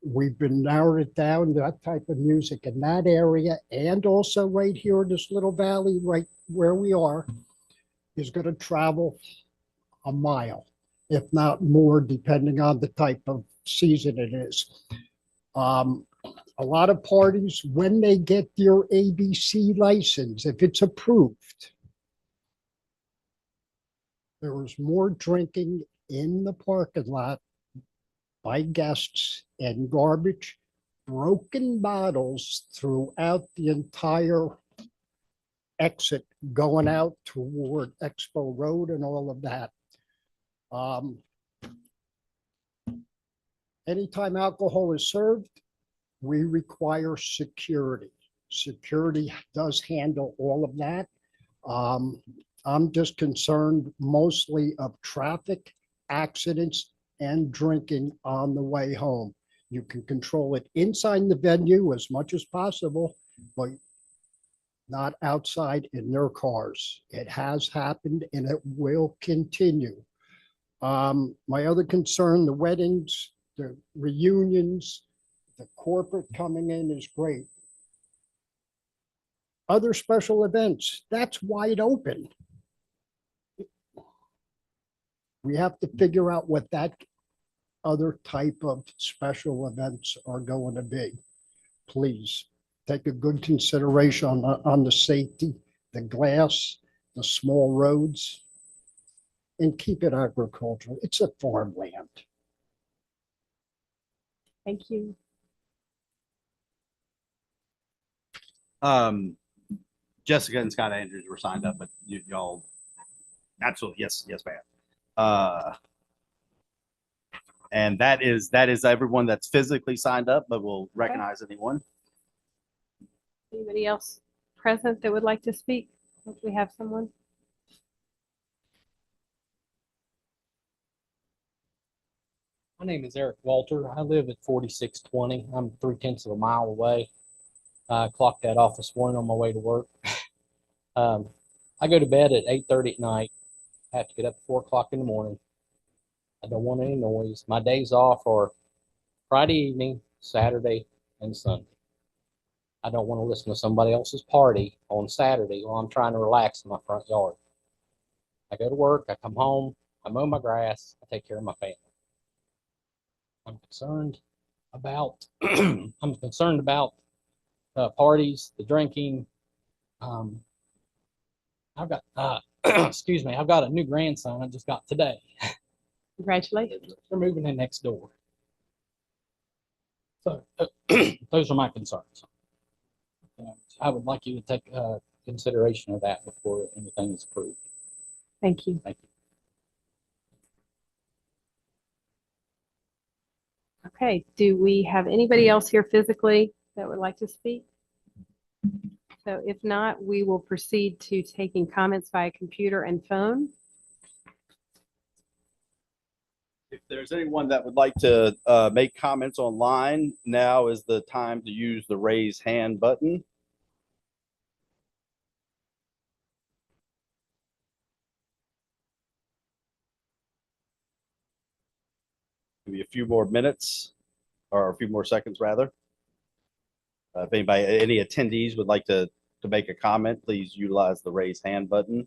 S11: We've been narrowed it down to that type of music in that area, and also right here in this little valley, right where we are, is going to travel a mile, if not more, depending on the type of season it is. A lot of parties, when they get their ABC license, if it's approved, there is more drinking in the parking lot by guests and garbage, broken bottles throughout the entire exit going out toward Expo Road and all of that. Anytime alcohol is served, we require security. Security does handle all of that. I'm just concerned mostly of traffic, accidents, and drinking on the way home. You can control it inside the venue as much as possible, but not outside in their cars. It has happened and it will continue. My other concern, the weddings, the reunions, the corporate coming in is great. Other special events, that's wide open. We have to figure out what that other type of special events are going to be. Please take a good consideration on the safety, the glass, the small roads, and keep it agricultural. It's a farmland.
S2: Thank you.
S1: Jessica and Scott Andrews were signed up, but y'all, absolutely, yes, ma'am. And that is everyone that's physically signed up, but we'll recognize anyone.
S2: Anybody else present that would like to speak? If we have someone.
S12: My name is Eric Walter. I live at 4620. I'm 3/10 of a mile away. I clocked that off this morning on my way to work. I go to bed at 8:30 at night. I have to get up at 4 o'clock in the morning. I don't want any noise. My days off are Friday evening, Saturday, and Sunday. I don't want to listen to somebody else's party on Saturday while I'm trying to relax in my front yard. I go to work, I come home, I mow my grass, I take care of my family. I'm concerned about parties, the drinking. I've got excuse me, I've got a new grandson I just got today.
S2: Congratulations.
S12: They're moving in next door. So those are my concerns. I would like you to take consideration of that before anything is approved.
S2: Thank you.
S12: Thank you.
S2: Okay, do we have anybody else here physically that would like to speak? So if not, we will proceed to taking comments via computer and phone.
S1: If there's anyone that would like to make comments online, now is the time to use the raise hand button. Maybe a few more minutes or a few more seconds rather. If anybody, any attendees would like to make a comment, please utilize the raise hand button.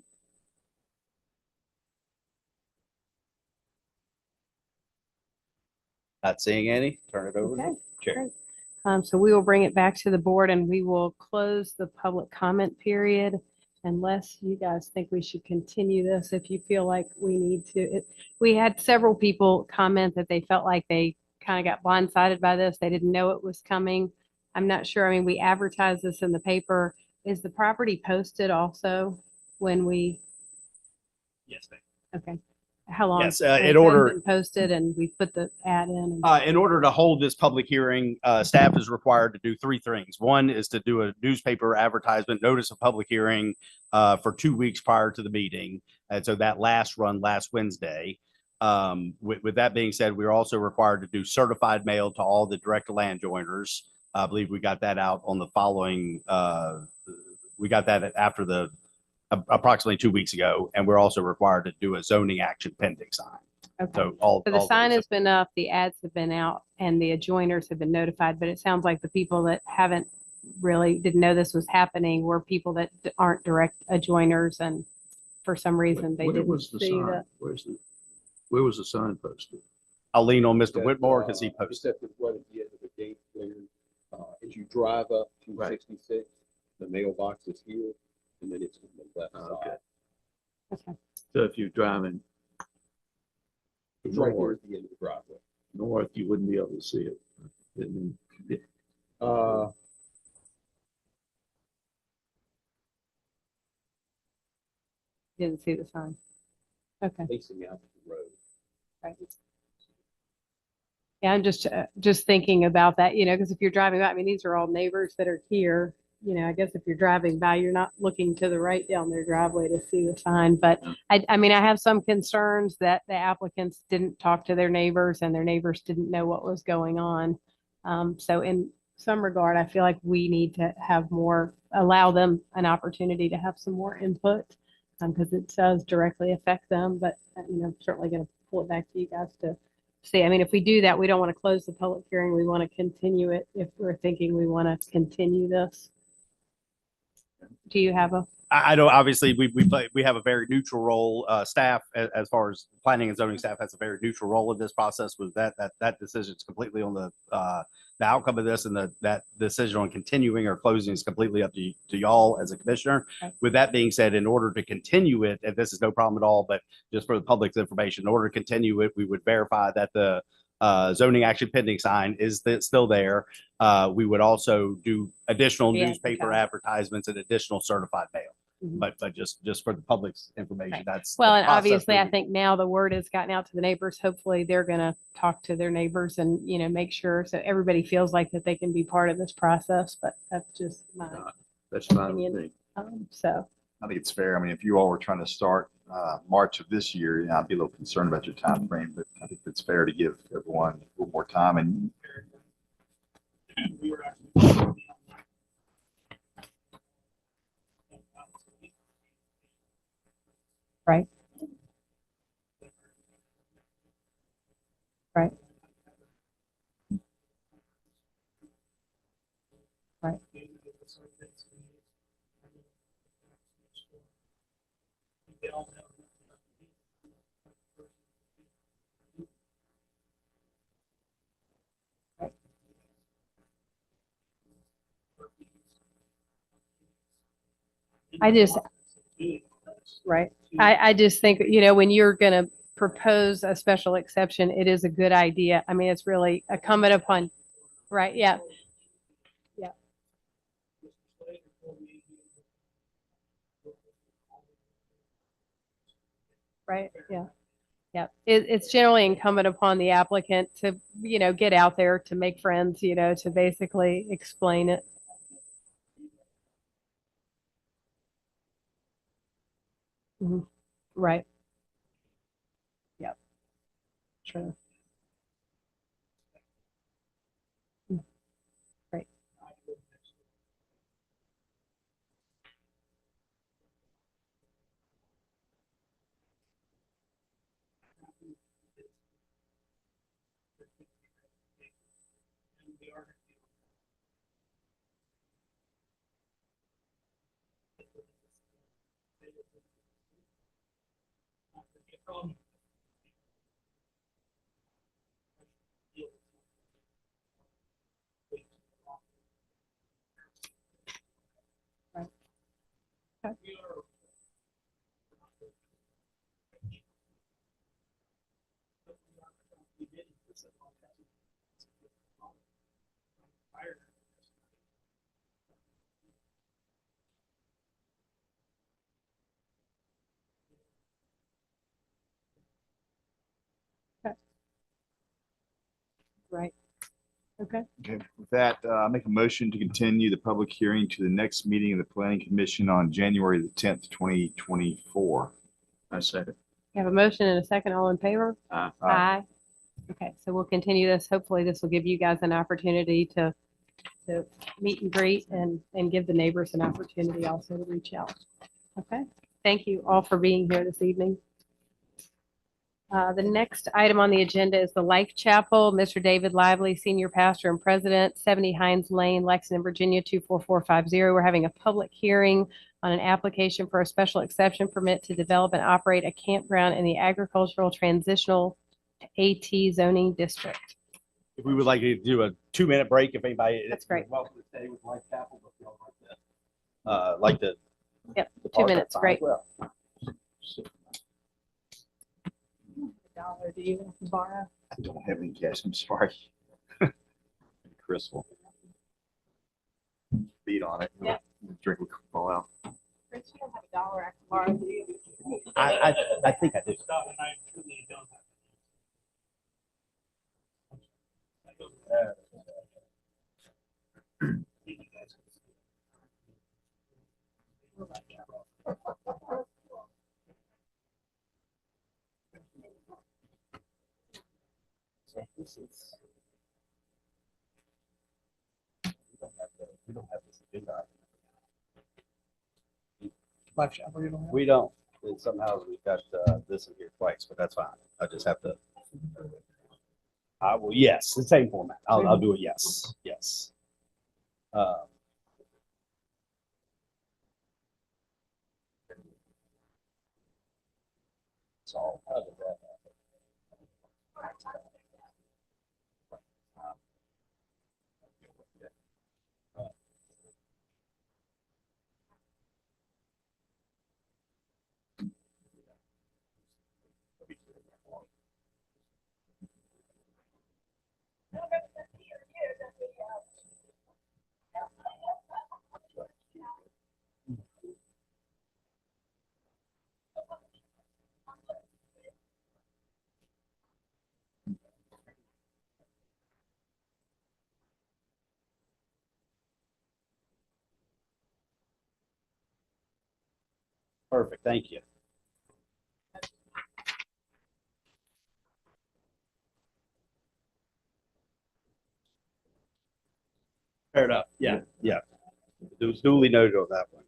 S1: Not seeing any, turn it over to
S2: Okay,
S1: the chair.
S2: great. So we will bring it back to the board and we will close the public comment period unless you guys think we should continue this. If you feel like we need to, we had several people comment that they felt like they kind of got blindsided by this. They didn't know it was coming. I'm not sure. I mean, we advertised this in the paper. Is the property posted also when we?
S1: Yes, ma'am.
S2: Okay. How long?
S1: Yes,
S2: has
S1: in
S2: that
S1: order-
S2: been Posted and we put the ad in.
S1: In order to hold this public hearing, staff is required to do three things. One is to do a newspaper advertisement, notice of public hearing for 2 weeks prior to the meeting. And so that last Wednesday. With that being said, we're also required to do certified mail to all the direct to land joiners. I believe we got that out on the following, we got that after the approximately 2 weeks ago. And we're also required to do a zoning action pending sign.
S2: Okay.
S1: So all.
S2: So the
S1: all
S2: sign
S1: those-
S2: has been up, the ads have been out, and the adjoiners have been notified, but it sounds like the people that didn't know this was happening were people that aren't direct adjoiners, and for some reason they
S4: Where
S2: didn't
S4: was the
S2: see
S4: sign?
S2: that.
S4: Where was the sign posted?
S1: I'll lean on Mr. Whitmore because he
S13: It's
S1: posted.
S13: at the, right at the end of the gate there. As you drive up to
S4: Right.
S13: 66, the mailbox is here, and then it's on the left
S4: Okay.
S13: side.
S2: Okay.
S4: So if you're driving
S13: It's right here
S4: north,
S13: at the end of the driveway.
S4: you wouldn't be able to see it. Didn't-
S13: Uh,
S2: Didn't see the sign. Okay.
S13: facing out to the road.
S2: Right. Yeah, I'm just thinking about that, because if you're driving by, I mean, these are all neighbors that are here. I guess if you're driving by, you're not looking to the right down their driveway to see the sign. But I mean, I have some concerns that the applicants didn't talk to their neighbors and their neighbors didn't know what was going on. So in some regard, I feel like we need to allow them an opportunity to have some more input, because it does directly affect them. But, I'm certainly going to pull it back to you guys to see. I mean, if we do that, we don't want to close the public hearing. We want to continue it if we're thinking we want to continue this. Do you have a?
S1: I know, obviously, we have a very neutral role. Staff, as far as planning and zoning staff, has a very neutral role in this process. With that decision is completely on the outcome of this, and that decision on continuing or closing is completely up to y'all as a commissioner.
S2: Okay.
S1: With that being said, in order to continue it, and this is no problem at all, but just for the public's information, in order to continue it, we would verify that the zoning action pending sign is still there. We would also do additional
S2: Yeah,
S1: newspaper
S2: okay.
S1: advertisements and additional certified mail.
S2: Mhm.
S1: But just for the public's information,
S2: Right.
S1: that's.
S2: Well,
S1: the
S2: and
S1: process
S2: obviously, I
S1: moving
S2: think now the word has gotten out to the neighbors. Hopefully, they're going to talk to their neighbors and, make sure so everybody feels like that they can be part of this process. But that's just my
S4: That's fine with
S2: opinion.
S4: me.
S2: So,
S6: I think it's fair. I mean, if you all were trying to start March of this year, I'd be a little concerned about your time frame, but I think it's fair to give everyone a little more time. And
S5: We were actually.
S2: right. Right. Right. I just, right. I just think, when you're going to propose a special exception, it is a good idea. I mean, it's really incumbent upon, right? Yeah. Yeah. Right. Yeah. Yeah. It's generally incumbent upon the applicant to, get out there to make friends, to basically explain it. Mhm. Right. Yep. Sure. Right. Right. Okay. Right. Okay.
S6: Okay, with that, I make a motion to continue the public hearing to the next meeting of the planning commission on January the 10th, 2024.
S4: I second.
S2: We have a motion and a second. All in favor?
S4: Aye.
S2: Aye. Okay, so we'll continue this. Hopefully this will give you guys an opportunity to meet and greet and give the neighbors an opportunity also to reach out. Okay, thank you all for being here this evening. The next item on the agenda is the Life Chapel. Mr. David Lively, Senior Pastor and President, 70 Hines Lane, Lexington, Virginia, 24450. We're having a public hearing on an application for a special exception permit to develop and operate a campground in the agricultural transitional AT zoning district.
S1: If we would like to do a 2-minute break, if anybody.
S2: That's great.
S1: Welcome to stay with Life Chapel, but we all like to.
S2: Yep,
S1: depart,
S2: 2 minutes,
S1: that's fine
S2: great.
S1: as well.
S2: $1 do you want to borrow?
S6: I don't have any cash, I'm sorry. Crystal. Beat on it.
S2: Yeah.
S6: Drink will fall out.
S2: Chris, you don't have $1 I can borrow, do you?
S1: I think I do.
S5: Scott and I truly don't have.
S1: So this is. We don't have this agenda item.
S5: Life Chapel, you don't have?
S1: We don't. And somehow we've got this in here twice, but that's fine. I just have to. I will, yes, the same format. I'll do it. Yes, yes. So. Perfect, thank you. Fair enough, yeah, yeah. It was duly noted on that one.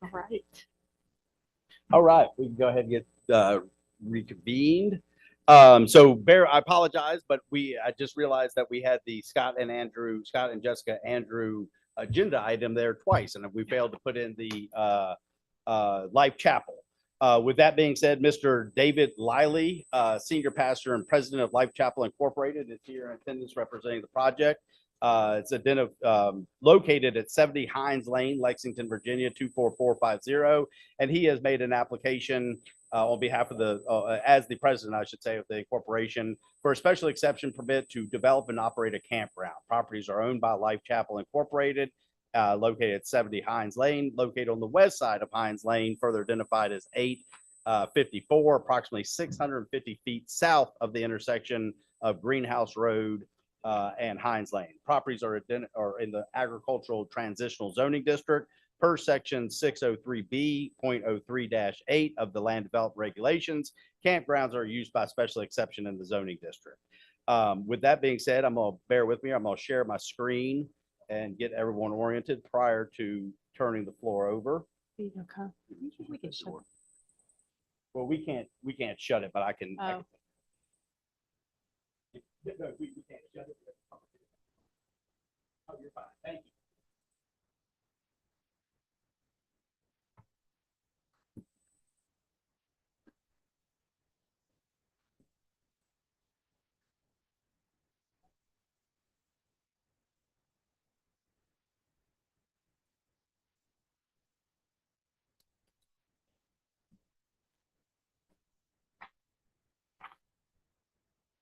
S2: All right.
S1: All right, we can go ahead and get reconvened. So I apologize, but I just realized that we had the Scott and Jessica Andrew agenda item there twice, and we failed to put in the Life Chapel. With that being said, Mr. David Lively, Senior Pastor and President of Life Chapel Incorporated, is here in attendance representing the project. It's located at 70 Hines Lane, Lexington, Virginia, 24450. And he has made an application on behalf of as the president, I should say, of the corporation for a special exception permit to develop and operate a campground. Properties are owned by Life Chapel Incorporated, located at 70 Hines Lane, located on the west side of Hines Lane, further identified as 854, approximately 650 feet south of the intersection of Greenhouse Road and Hines Lane. Properties are in the agricultural transitional zoning district per section 603B.03-8 of the land development regulations. Campgrounds are used by special exception in the zoning district. With that being said, bear with me. I'm going to share my screen and get everyone oriented prior to turning the floor over.
S2: We can shut it.
S1: Well, we can't shut it, but I can.
S2: Oh.
S1: We can't shut it. Oh, you're fine. Thank you.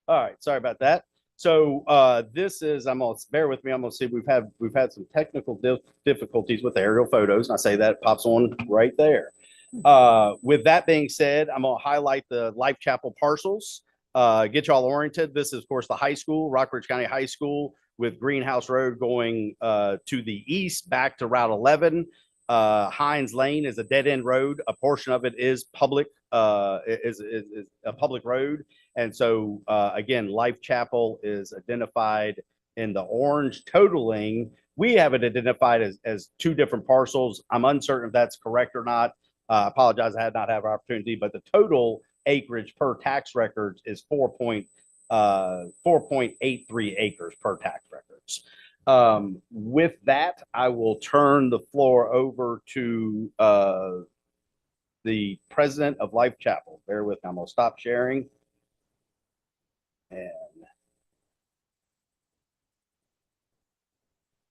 S1: All right, sorry about that. So this is, bear with me, I'm gonna see, we've had some technical difficulties with the aerial photos. And I say that it pops on right there. With that being said, I'm gonna highlight the Life Chapel parcels. Get y'all oriented. This is, of course, the high school, Rockbridge County High School, with Greenhouse Road going to the east back to Route 11. Hines Lane is a dead end road. A portion of it is public, is a public road. And so, again, Life Chapel is identified in the orange, totaling. We have it identified as two different parcels. I'm uncertain if that's correct or not. I apologize, I had not had an opportunity, but the total acreage per tax records is 4.83 acres per tax records. With that, I will turn the floor over to the president of Life Chapel. Bear with me, I'm gonna stop sharing. And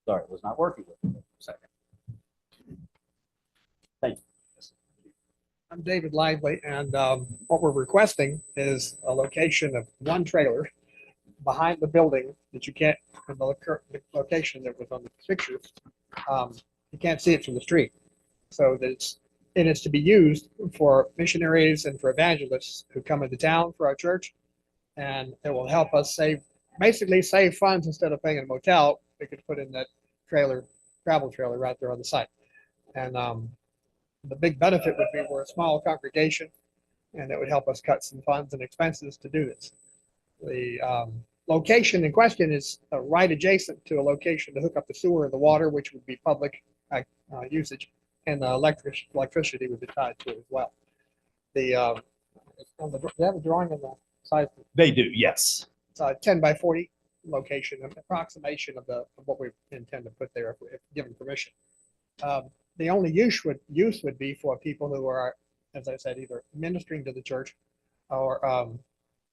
S1: sorry, it was not working with me for a second. Thank you.
S14: I'm David Lively, and what we're requesting is a location of one trailer behind the building that you can't, in the location that was on the picture, you can't see it from the street. So that it is to be used for missionaries and for evangelists who come into town for our church. And it will help us basically save funds. Instead of paying in a motel, we could put in that travel trailer right there on the site. And the big benefit would be we're a small congregation, and it would help us cut some funds and expenses to do this. The location in question is right adjacent to a location to hook up the sewer and the water, which would be public usage, and the electricity would be tied to it as well. Do you have a drawing of the size?
S1: They do, yes.
S14: It's a 10 by 40 location, an approximation of what we intend to put there if given permission. The only use would be for people who are, as I said, either ministering to the church or,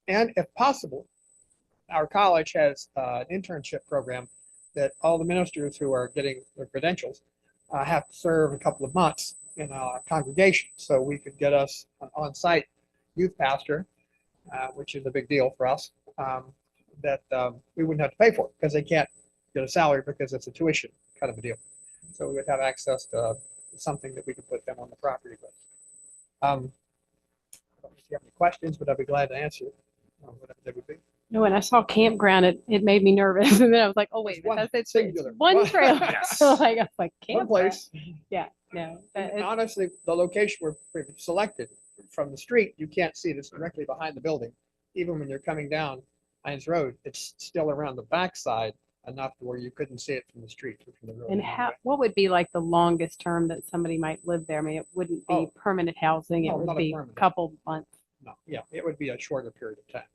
S14: and if possible, our college has an internship program that all the ministers who are getting their credentials have to serve a couple of months in a congregation. So we could get us an on-site youth pastor, which is a big deal for us, that we wouldn't have to pay for because they can't get a salary because it's a tuition kind of a deal. So we would have access to something that we could put them on the property with. If you have any questions, but I'd be glad to answer whatever they would be.
S2: No, when I saw campground, it made me nervous. And then I was like, oh, wait, it's
S14: singular.
S2: one trailer.
S14: Yes.
S2: So like, I was like,
S14: One
S2: campground.
S14: place.
S2: Yeah, no.
S14: And honestly, the location we've selected from the street, you can't see it. It's directly behind the building. Even when you're coming down Hines Road, it's still around the backside enough to where you couldn't see it from the street. Or from the road.
S2: And what would be like the longest term that somebody might live there? I mean, it wouldn't be permanent housing. It would be a couple months.
S14: No, yeah, it would be a shorter period of time.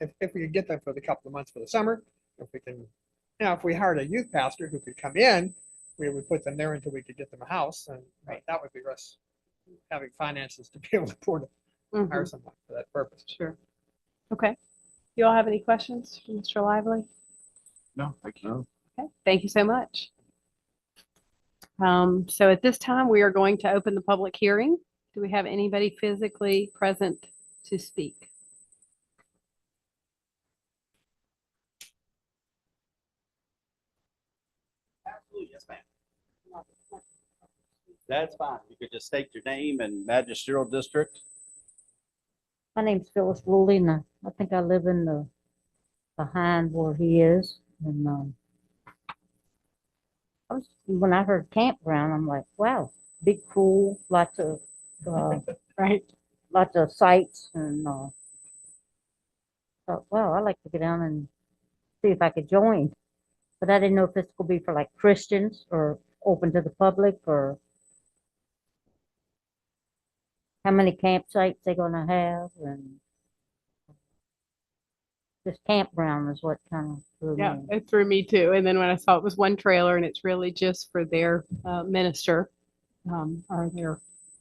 S14: If we could get them for the couple of months for the summer, if we can, if we hired a youth pastor who could come in, we would put them there until we could get them a house, and that would be us having finances to be able to afford to hire someone for that purpose.
S2: Sure. Okay. You all have any questions for Mr. Lively?
S6: No, thank you.
S2: Okay, thank you so much. So at this time, we are going to open the public hearing. Do we have anybody physically present to speak?
S1: Absolutely, yes, ma'am. That's fine. You could just state your name and magisterial district.
S15: My name's Phyllis Woolley, and I think I live in the behind where he is. And when I heard campground, I'm like, wow, big pool, lots of lots of sites, and thought, wow, I'd like to get down and see if I could join. But I didn't know if this could be for like Christians or open to the public, or how many campsites they're gonna have, and this campground is what kind of threw
S2: Yeah,
S15: me.
S2: it threw me too. And then when I saw it was one trailer and it's really just for their minister, or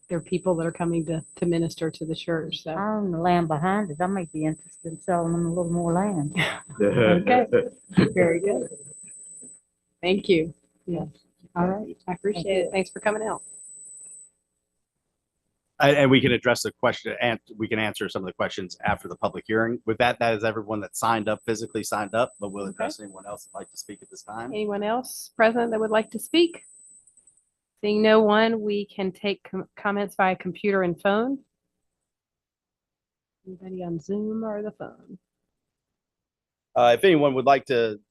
S2: their people that are coming to minister to the church. So
S15: I own the land behind it. I might be interested in selling them a little more land.
S2: okay, very good. Thank you. Yes. All right. I appreciate it. Thanks for coming out.
S1: And we can address the question and we can answer some of the questions after the public hearing. With that, that is everyone that signed up, physically signed up, but we'll address anyone else that'd like to speak at this time.
S2: Anyone else present that would like to speak? Seeing no one, we can take comments via computer and phone. Anybody on Zoom or the phone?
S1: If anyone would like to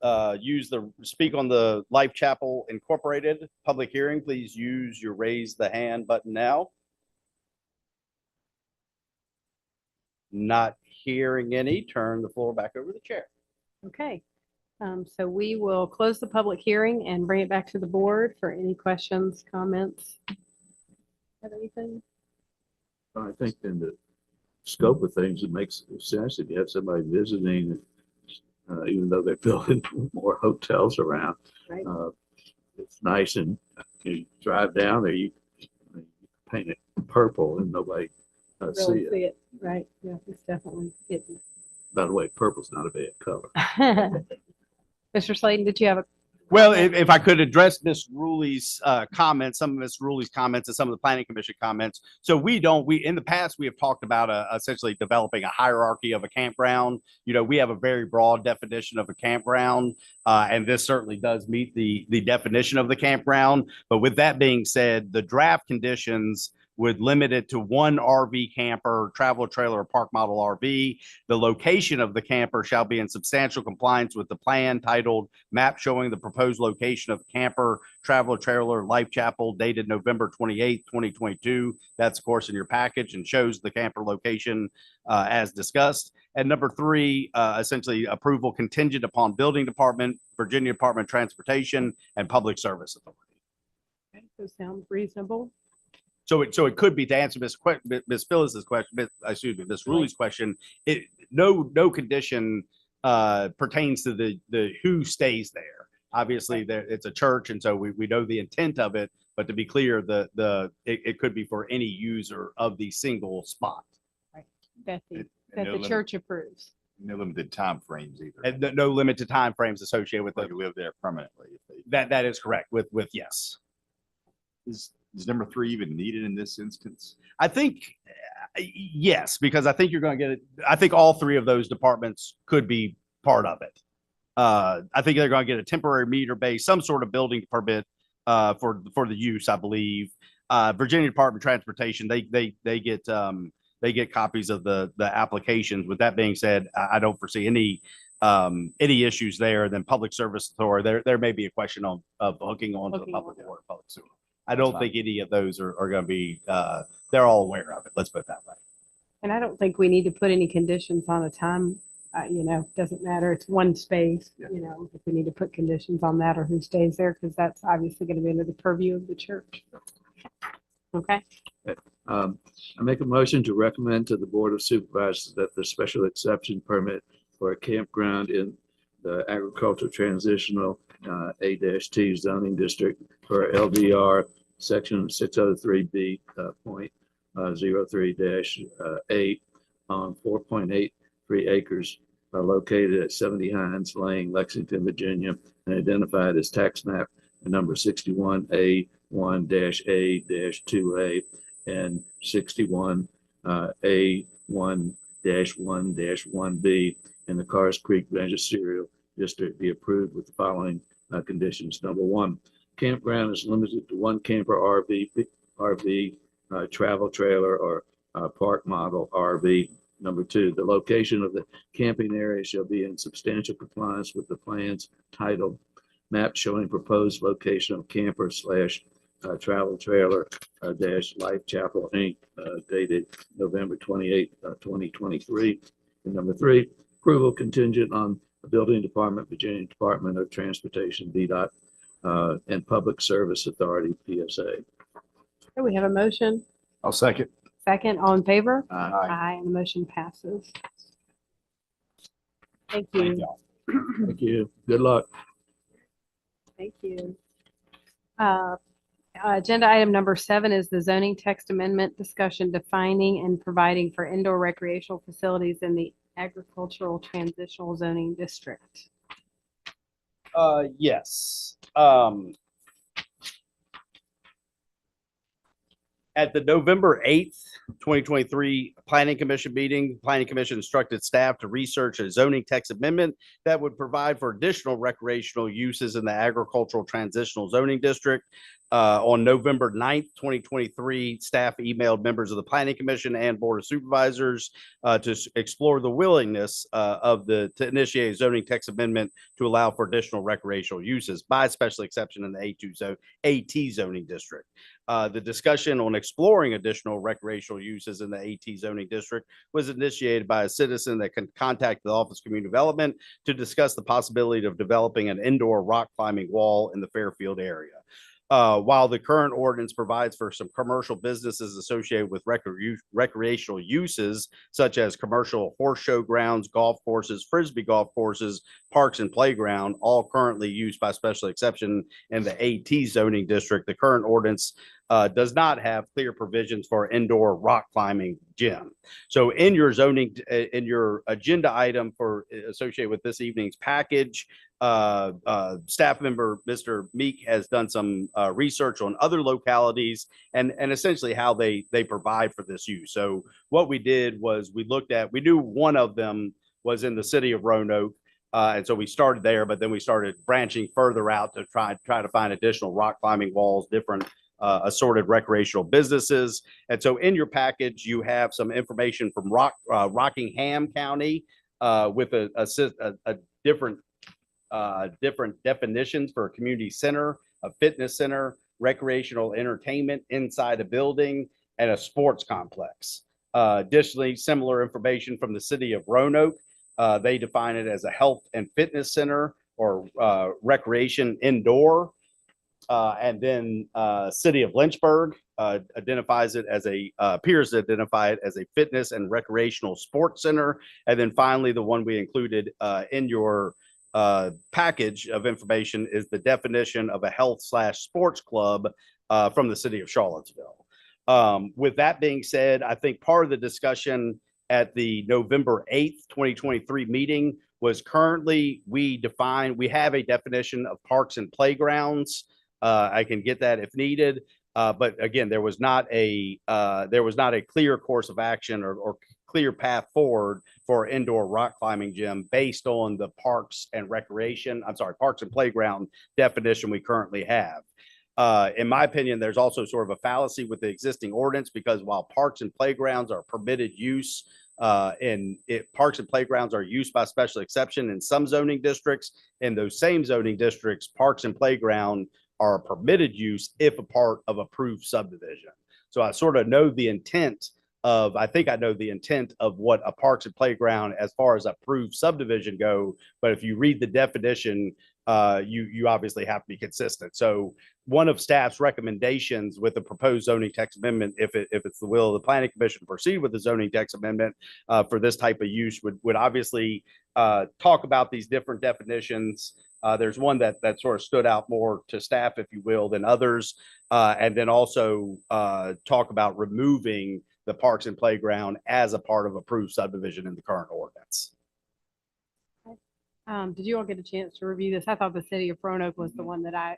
S1: speak on the Life Chapel Incorporated public hearing, please use your raise the hand button now. Not hearing any, turn the floor back over to the chair.
S2: Okay, so we will close the public hearing and bring it back to the board for any questions, comments. Have anything?
S4: I think in the scope of things, it makes sense if you have somebody visiting, even though they're building more hotels around.
S2: Right.
S4: It's nice, and you drive down there, you paint it purple and nobody
S2: Really see it, right? Yeah, it's definitely hidden.
S4: By the way, purple's not a bad color.
S2: Mr. Slayton, did you have a?
S1: Well, if I could address Ms. Ruley's comments, some of Ms. Ruley's comments and some of the planning commission comments. So we in the past, we have talked about essentially developing a hierarchy of a campground. You know, we have a very broad definition of a campground, and this certainly does meet the definition of the campground. But with that being said, the draft conditions would limit it to one RV camper, travel trailer, or park model RV. The location of the camper shall be in substantial compliance with the plan titled Map Showing the Proposed Location of Camper, Travel Trailer, Life Chapel, dated November 28th, 2022. That's, of course, in your package and shows the camper location as discussed. And number three, essentially approval contingent upon Building Department, Virginia Department of Transportation, and Public Service Authority.
S2: Okay, those sound reasonable.
S1: So it could be, to answer Ms. Phyllis's question, Ms. Ruley's question, no condition pertains to the who stays there. Obviously, it's a church, and so we know the intent of it. But to be clear, it could be for any user of the single spot.
S2: Right. That the
S6: no
S2: church approves.
S6: No limited time frames either.
S1: And no limited time frames associated with
S6: Like
S1: it.
S6: live there permanently.
S1: That is correct. With yes.
S6: Is number three even needed in this instance?
S1: I think yes, because I think you're going to get it. I think all three of those departments could be part of it. I think they're going to get a temporary meter base, some sort of building permit for the use. I believe Virginia Department of Transportation they get copies of the applications. With that being said, I don't foresee any issues there. Then Public Service Authority, there may be a question of hooking onto the public water, public sewer. I don't think any of those are going to be, they're all aware of it. Let's put it that way.
S2: And I don't think we need to put any conditions on a time, doesn't matter. It's one space, if we need to put conditions on that or who stays there, because that's obviously going to be under the purview of the church. Okay.
S4: I make a motion to recommend to the Board of Supervisors that the special exception permit for a campground in the agricultural transitional A-T zoning district for LDR section 603B point 03-8 on 4.83 acres located at 70 Hines Lane, Lexington, Virginia, and identified as tax map number 61A1-A-2A and 61A1-1-1B in the Cars Creek Magisterial District be approved with the following conditions. Number one, campground is limited to one camper RV, travel trailer, or park model RV. Number two, the location of the camping area shall be in substantial compliance with the plans titled Map Showing Proposed Location of Camper / Travel Trailer dash Life Chapel Inc. Dated November 28, 2023. And number three, approval contingent on the Building Department, Virginia Department of Transportation, VDOT, and Public Service Authority, PSA.
S2: Okay, we have a motion.
S6: I'll second.
S2: Second, all in favor?
S6: Aye.
S2: Aye, and the motion passes. Thank you.
S4: Thank you. Good luck.
S2: Thank you. Agenda item number 7 is the zoning text amendment discussion defining and providing for indoor recreational facilities in the agricultural transitional zoning district.
S1: Yes. At the November 8th, 2023 Planning Commission meeting, Planning Commission instructed staff to research a zoning text amendment that would provide for additional recreational uses in the agricultural transitional zoning district. On November 9th, 2023, staff emailed members of the Planning Commission and Board of Supervisors to explore the willingness to initiate a zoning text amendment to allow for additional recreational uses by special exception in the AT zoning district. The discussion on exploring additional recreational uses in the AT zoning district was initiated by a citizen that contacted the Office of Community Development to discuss the possibility of developing an indoor rock climbing wall in the Fairfield area. While the current ordinance provides for some commercial businesses associated with recreational uses, such as commercial horse show grounds, golf courses, frisbee golf courses, parks and playground, all currently used by special exception in the AT zoning district, the current ordinance does not have clear provisions for indoor rock climbing gym. So in your zoning, in your agenda item for associated with this evening's package, staff member Mr. Meek has done some research on other localities and essentially how they provide for this use. So what we did was we knew one of them was in the city of Roanoke. And so we started there, but then we started branching further out to try to find additional rock climbing walls, different assorted recreational businesses. And so in your package, you have some information from Rockingham County with a different definitions for a community center, a fitness center, recreational entertainment inside a building, and a sports complex. Additionally, similar information from the city of Roanoke. They define it as a health and fitness center or recreation indoor. And then city of Lynchburg identifies it as appears to identify it as a fitness and recreational sports center. And then finally, the one we included in your package of information is the definition of a health/sports club from the city of Charlottesville. With that being said, I think part of the discussion at the November 8th, 2023 meeting was currently we have a definition of parks and playgrounds. I can get that if needed. But again, there was not a clear course of action or clear path forward for indoor rock climbing gym based on the parks and playground definition we currently have. In my opinion, there's also sort of a fallacy with the existing ordinance because while parks and playgrounds are permitted use, parks and playgrounds are used by special exception in some zoning districts. In those same zoning districts, parks and playground are permitted use if a part of approved subdivision. So I sort of know the intent of, I think I know the intent of what a parks and playground as far as approved subdivision go. But if you read the definition, you obviously have to be consistent. So one of staff's recommendations with the proposed zoning text amendment, if it's the will of the Planning Commission to proceed with the zoning text amendment for this type of use would obviously talk about these different definitions. There's one that sort of stood out more to staff, if you will, than others. And then also talk about removing the parks and playground as a part of approved subdivision in the current ordinance.
S2: Did you all get a chance to review this? I thought the city of Roanoke was the one that I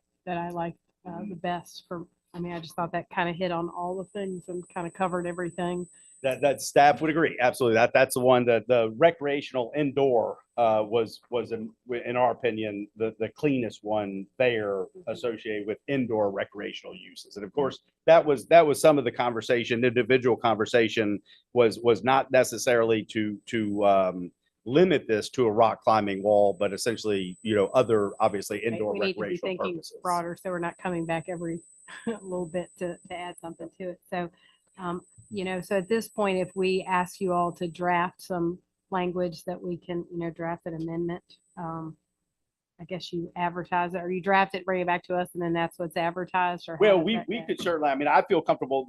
S2: liked the best. I just thought that kind of hit on all the things and kind of covered everything.
S1: That staff would agree. Absolutely. That's the one that the recreational indoor was in our opinion, the cleanest one there associated with indoor recreational uses. And of course, that was some of the conversation, individual conversation was not necessarily to limit this to a rock climbing wall, but essentially, other obviously indoor
S2: we need to be
S1: recreational
S2: thinking
S1: purposes.
S2: broader, so we're not coming back every little bit to add something to it. So, so at this point, if we ask you all to draft some language that we can, draft an amendment, I guess you advertise it, or you draft it, bring it back to us, and then that's what's advertised. Or
S1: well, we could certainly. I feel comfortable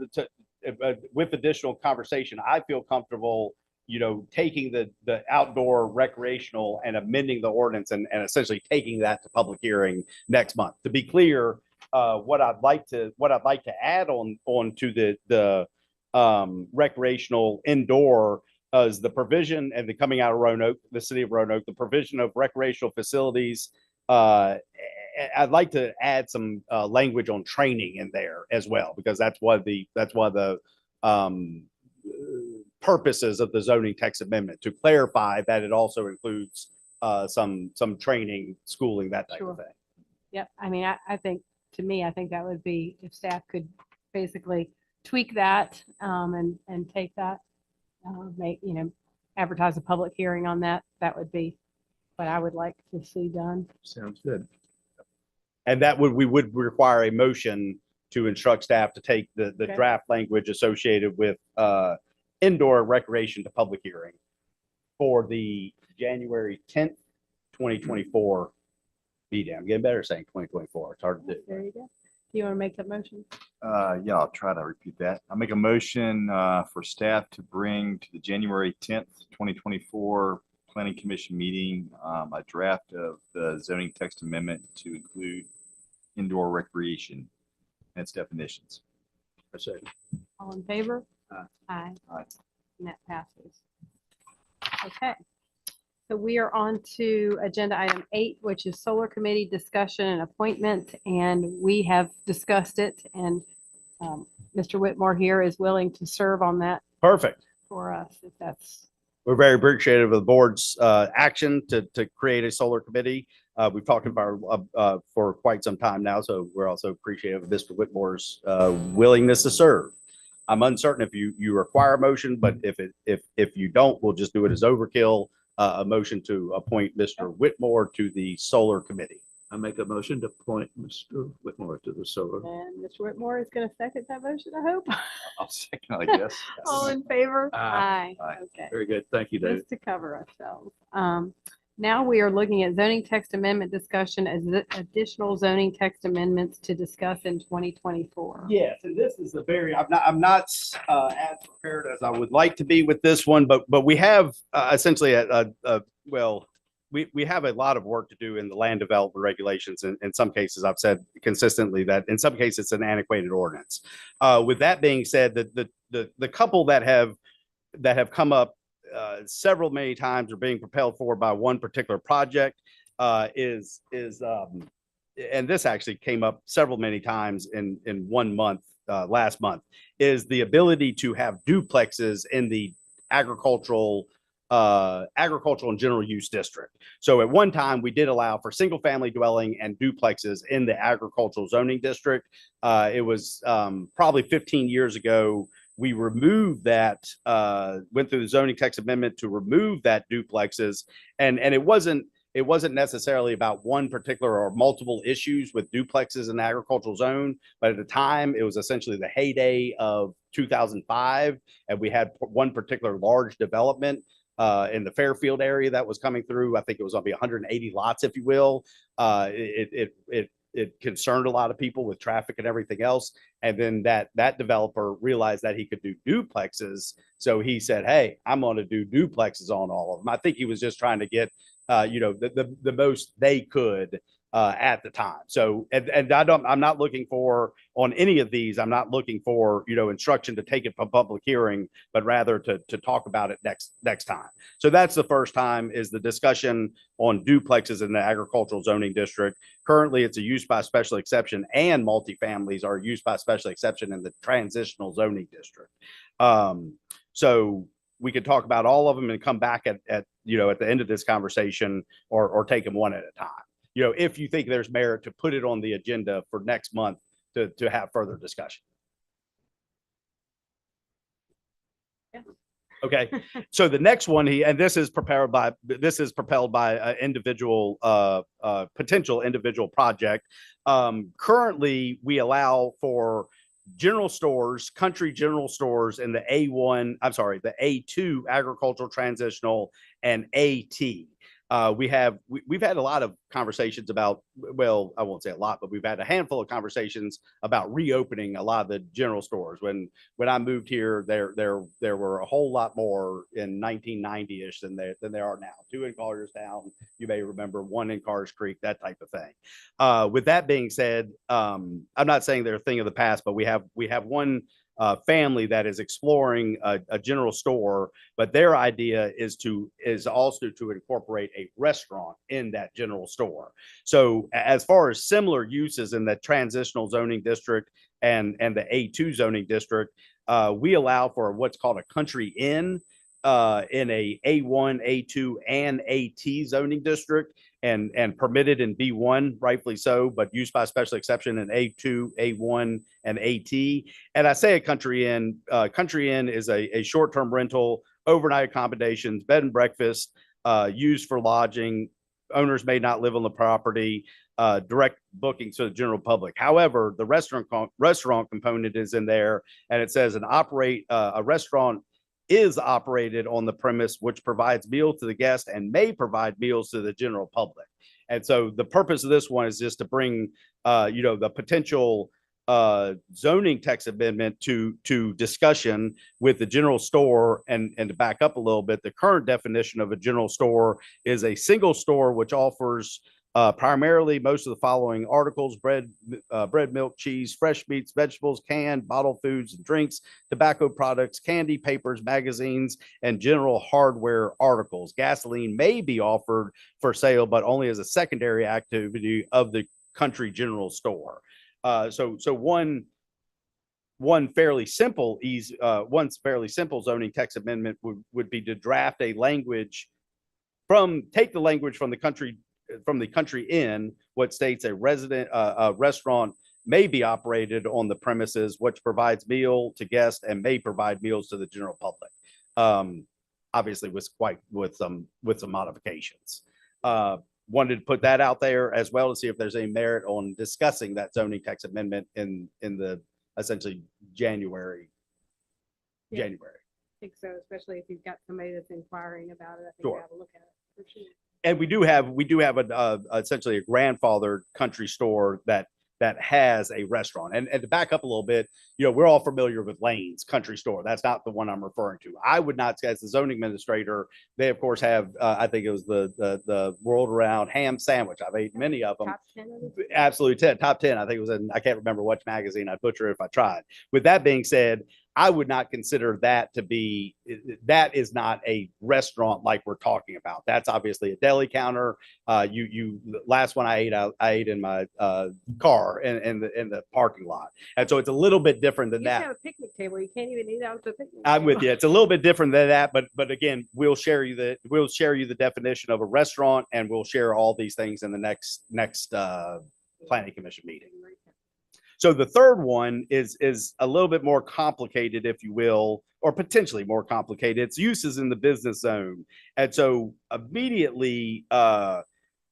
S1: with additional conversation. I feel comfortable, taking the outdoor recreational and amending the ordinance and essentially taking that to public hearing next month. To be clear, what I'd like to add on to the recreational indoor is the provision and the coming out of Roanoke, the city of Roanoke, the provision of recreational facilities I'd like to add some language on training in there as well, because that's one of the purposes of the zoning text amendment, to clarify that it also includes some training, schooling, that type of thing.
S2: Yep, I mean, I think, to me, I think that would be, if staff could basically tweak that, and take that, make, advertise a public hearing on that, that would be what I would like to see done.
S4: Sounds good.
S1: And we would require a motion to instruct staff to take the
S2: Okay.
S1: draft language associated with indoor recreation to public hearing for the January 10th, 2024 meeting. I'm getting better at saying 2024. It's hard to do.
S2: There you go. Do you want to make that motion?
S6: Yeah, I'll try to repeat that. I'll make a motion for staff to bring to the January 10th, 2024 Planning Commission meeting a draft of the zoning text amendment to include indoor recreation and its definitions.
S4: I say,
S2: All in favor?
S6: Aye.
S2: Aye.
S6: Aye.
S2: And that passes. Okay. So we are on to agenda item 8, which is solar committee discussion and appointment. And we have discussed it, and Mr. Whitmore here is willing to serve on that
S1: Perfect.
S2: for us, if that's,
S1: We're very appreciative of the board's action to create a solar committee. We've talked about for quite some time now, so we're also appreciative of Mr. Whitmore's willingness to serve. I'm uncertain if you require a motion, but if you don't, we'll just do it as overkill. A motion to appoint Mr. Whitmore to the solar committee.
S4: I make a motion to appoint Mr. Whitmore to the solar.
S2: and Mr. Whitmore is going to second that motion, I hope.
S6: I'll second, I guess.
S2: All in favor?
S4: Aye.
S6: Aye.
S2: Okay.
S4: Very good. Thank you, David.
S2: Just to cover ourselves. Now we are looking at zoning text amendment discussion as additional zoning text amendments to discuss in 2024.
S1: Yes, and this is a very, I'm not as prepared as I would like to be with this one, but we have essentially we have a lot of work to do in the land development regulations. And in some cases, I've said consistently that in some cases it's an antiquated ordinance. With that being said, the couple that have come up several many times are being propelled forward by one particular project is and this actually came up several many times in 1 month last month, is the ability to have duplexes in the agricultural and general use district. So at one time we did allow for single family dwelling and duplexes in the agricultural zoning district. It was probably 15 years ago. We removed that, went through the zoning text amendment to remove that duplexes. And it wasn't necessarily about one particular or multiple issues with duplexes in the agricultural zone, but at the time it was essentially the heyday of 2005. And we had one particular large development in the Fairfield area that was coming through. I think it was going to be 180 lots, if you will. It concerned a lot of people with traffic and everything else. And then that developer realized that he could do duplexes. So he said, hey, I'm going to do duplexes on all of them. I think he was just trying to get, the most they could at the time. So, and I'm not looking for on any of these, I'm not looking for, instruction to take it for public hearing, but rather to talk about it next time. So that's the first time, is the discussion on duplexes in the agricultural zoning district. Currently, it's a use by special exception, and multifamilies are used by special exception in the transitional zoning district. So we could talk about all of them and come back at the end of this conversation, or take them one at a time. If you think there's merit to put it on the agenda for next month to have further discussion.
S2: Yeah.
S1: Okay. So the next one, this is propelled by an individual, potential individual project. Currently, we allow for general stores, country general stores in the the A2 agricultural transitional and AT. We've had a lot of conversations about, well, I won't say a lot, but we've had a handful of conversations about reopening a lot of the general stores. When I moved here, there were a whole lot more in 1990-ish than there are now. 2 in Colliers-Town, you may remember, 1 in Carrs Creek, that type of thing. With that being said, I'm not saying they're a thing of the past, but we have one family that is exploring a general store, but their idea is also to incorporate a restaurant in that general store. So as far as similar uses in the transitional zoning district and the A2 zoning district, we allow for what's called a country inn in a A1, A2, and AT zoning district, and permitted in B1, rightfully so, but used by special exception in A2, A1, and AT. And I say a country inn. Country inn is a short-term rental, overnight accommodations, bed and breakfast, used for lodging. Owners may not live on the property. Direct bookings to the general public. However, the restaurant component is in there, and it says a restaurant is operated on the premise which provides meals to the guest and may provide meals to the general public. And so the purpose of this one is just to bring the potential zoning text amendment to discussion with the general store. And to back up a little bit, the current definition of a general store is a single store which offers primarily most of the following articles: bread, milk, cheese, fresh meats, vegetables, canned, bottled foods and drinks, tobacco products, candy, papers, magazines, and general hardware articles. Gasoline may be offered for sale, but only as a secondary activity of the country general store. So one fairly simple zoning text amendment would be to draft a language take the language from the country inn, what states a restaurant may be operated on the premises, which provides meal to guests and may provide meals to the general public. Obviously with some modifications. Wanted to put that out there as well to see if there's any merit on discussing that zoning text amendment in the essentially January.
S2: I think so, especially if you've got somebody that's inquiring about it. I think we have a look at it for sure.
S1: And we do have essentially a grandfathered country store that has a restaurant. And to back up a little bit, we're all familiar with Lane's country store. That's not the one I'm referring to. I would not say, as the zoning administrator, they of course have, I think it was the world around ham sandwich. I've ate many of them.
S2: Top 10.
S1: Absolutely top 10. I think it was I can't remember which magazine. I'd butcher it if I tried. With that being said, I would not consider that that is not a restaurant like we're talking about. That's obviously a deli counter. Last one I ate in my car in the parking lot. And so it's a little bit different than
S2: You
S1: that.
S2: have a picnic table. You can't even eat out at the picnic
S1: I'm
S2: table.
S1: with you. It's a little bit different than that, but again, we'll share you the definition of a restaurant, and we'll share all these things in the next planning commission meeting. So the third one is a little bit more complicated, if you will, or potentially more complicated. It's uses in the business zone. And so immediately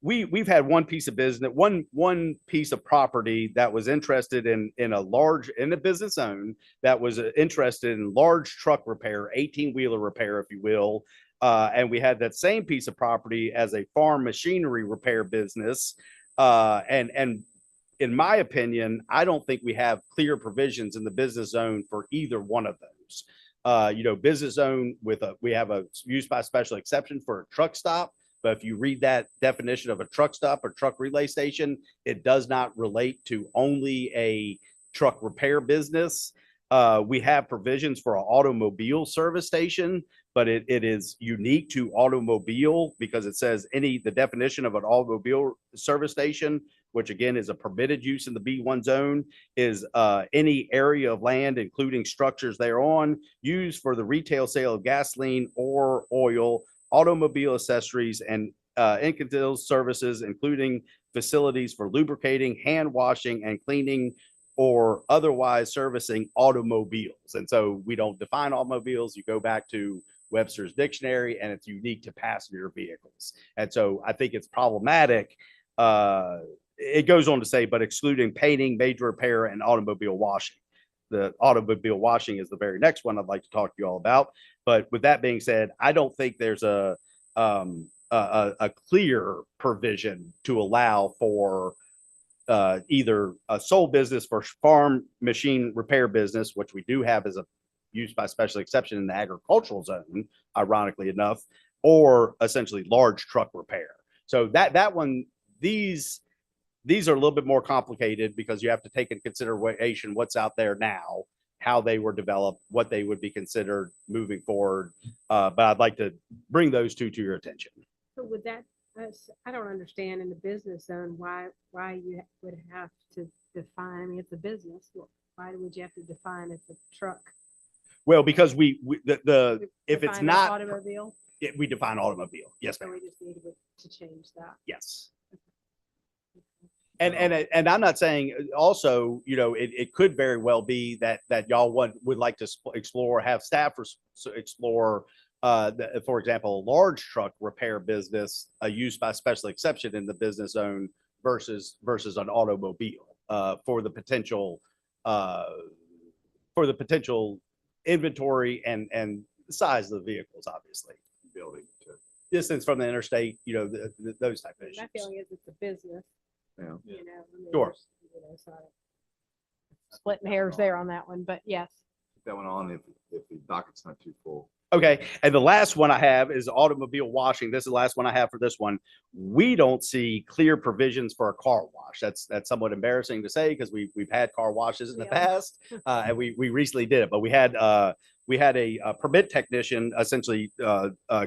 S1: we've had one piece of business, one piece of property that was interested in a business zone that was interested in large truck repair, 18-wheeler repair, if you will. And we had that same piece of property as a farm machinery repair business. And in my opinion, I don't think we have clear provisions in the business zone for either one of those. Business zone we have a use by special exception for a truck stop. But if you read that definition of a truck stop or truck relay station, it does not relate to only a truck repair business. We have provisions for an automobile service station, but it is unique to automobile because it says the definition of an automobile service station, which again is a permitted use in the B1 zone, is any area of land, including structures thereon, used for the retail sale of gasoline or oil, automobile accessories, and incidental services, including facilities for lubricating, hand washing, and cleaning, or otherwise servicing automobiles. And so we don't define automobiles. You go back to Webster's dictionary, and it's unique to passenger vehicles. And so I think it's problematic. It goes on to say, but excluding painting, major repair, and automobile washing. The automobile washing is the very next one I'd like to talk to you all about. But with that being said, I don't think there's a clear provision to allow for either a sole business for farm machine repair business, which we do have as a use by special exception in the agricultural zone, ironically enough, or essentially large truck repair. So that one, these are a little bit more complicated because you have to take into consideration what's out there now. how they were developed, what they would be considered moving forward. But I'd like to bring those two to your attention.
S2: So would that, I don't understand in the business zone, why you would have to define, I mean, it's a business. Why would you have to define it's a truck?
S1: Well, because if it's
S2: Define
S1: not,
S2: automobile,
S1: we define automobile. Yes,
S2: so
S1: ma'am.
S2: we just needed to change that.
S1: Yes. And I'm not saying also, it could very well be that y'all would like to explore, have staff explore, for example, a large truck repair business, a use by special exception in the business zone versus an automobile, for the potential inventory and size of the vehicles, obviously.
S6: Building to.
S1: Distance from the interstate, those type of issues.
S2: My feeling is it's a business.
S6: Yeah.
S2: I mean,
S1: Sure.
S2: it's not splitting hairs there on that one, but yes.
S6: Put that one on if the docket's not too full.
S1: Okay, and the last one I have is automobile washing. This is the last one I have for this one. We don't see clear provisions for a car wash. That's somewhat embarrassing to say because we've had car washes in the past, and we recently did it. But we had a permit technician essentially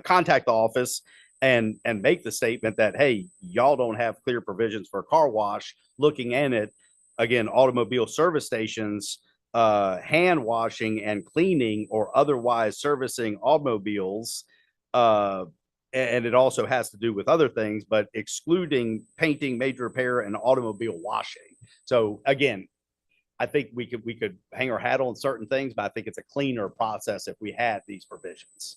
S1: contact the office and make the statement that, hey, y'all don't have clear provisions for a car wash. Looking in it, again, automobile service stations, hand washing and cleaning or otherwise servicing automobiles. And it also has to do with other things, but excluding painting, major repair, and automobile washing. So again, I think we could hang our hat on certain things, but I think it's a cleaner process if we had these provisions.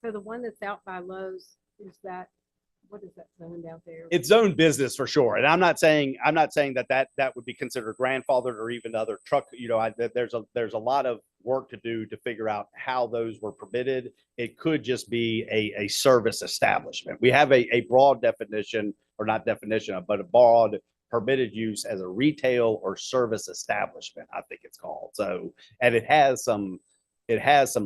S2: So the one that's out by Lowe's, what is that zone out there?
S1: It's zone business for sure. And I'm not saying that would be considered grandfathered or even other truck, there's a lot of work to do to figure out how those were permitted. It could just be a service establishment. We have a broad definition, or not definition, but a broad permitted use as a retail or service establishment, I think it's called. So, and it has some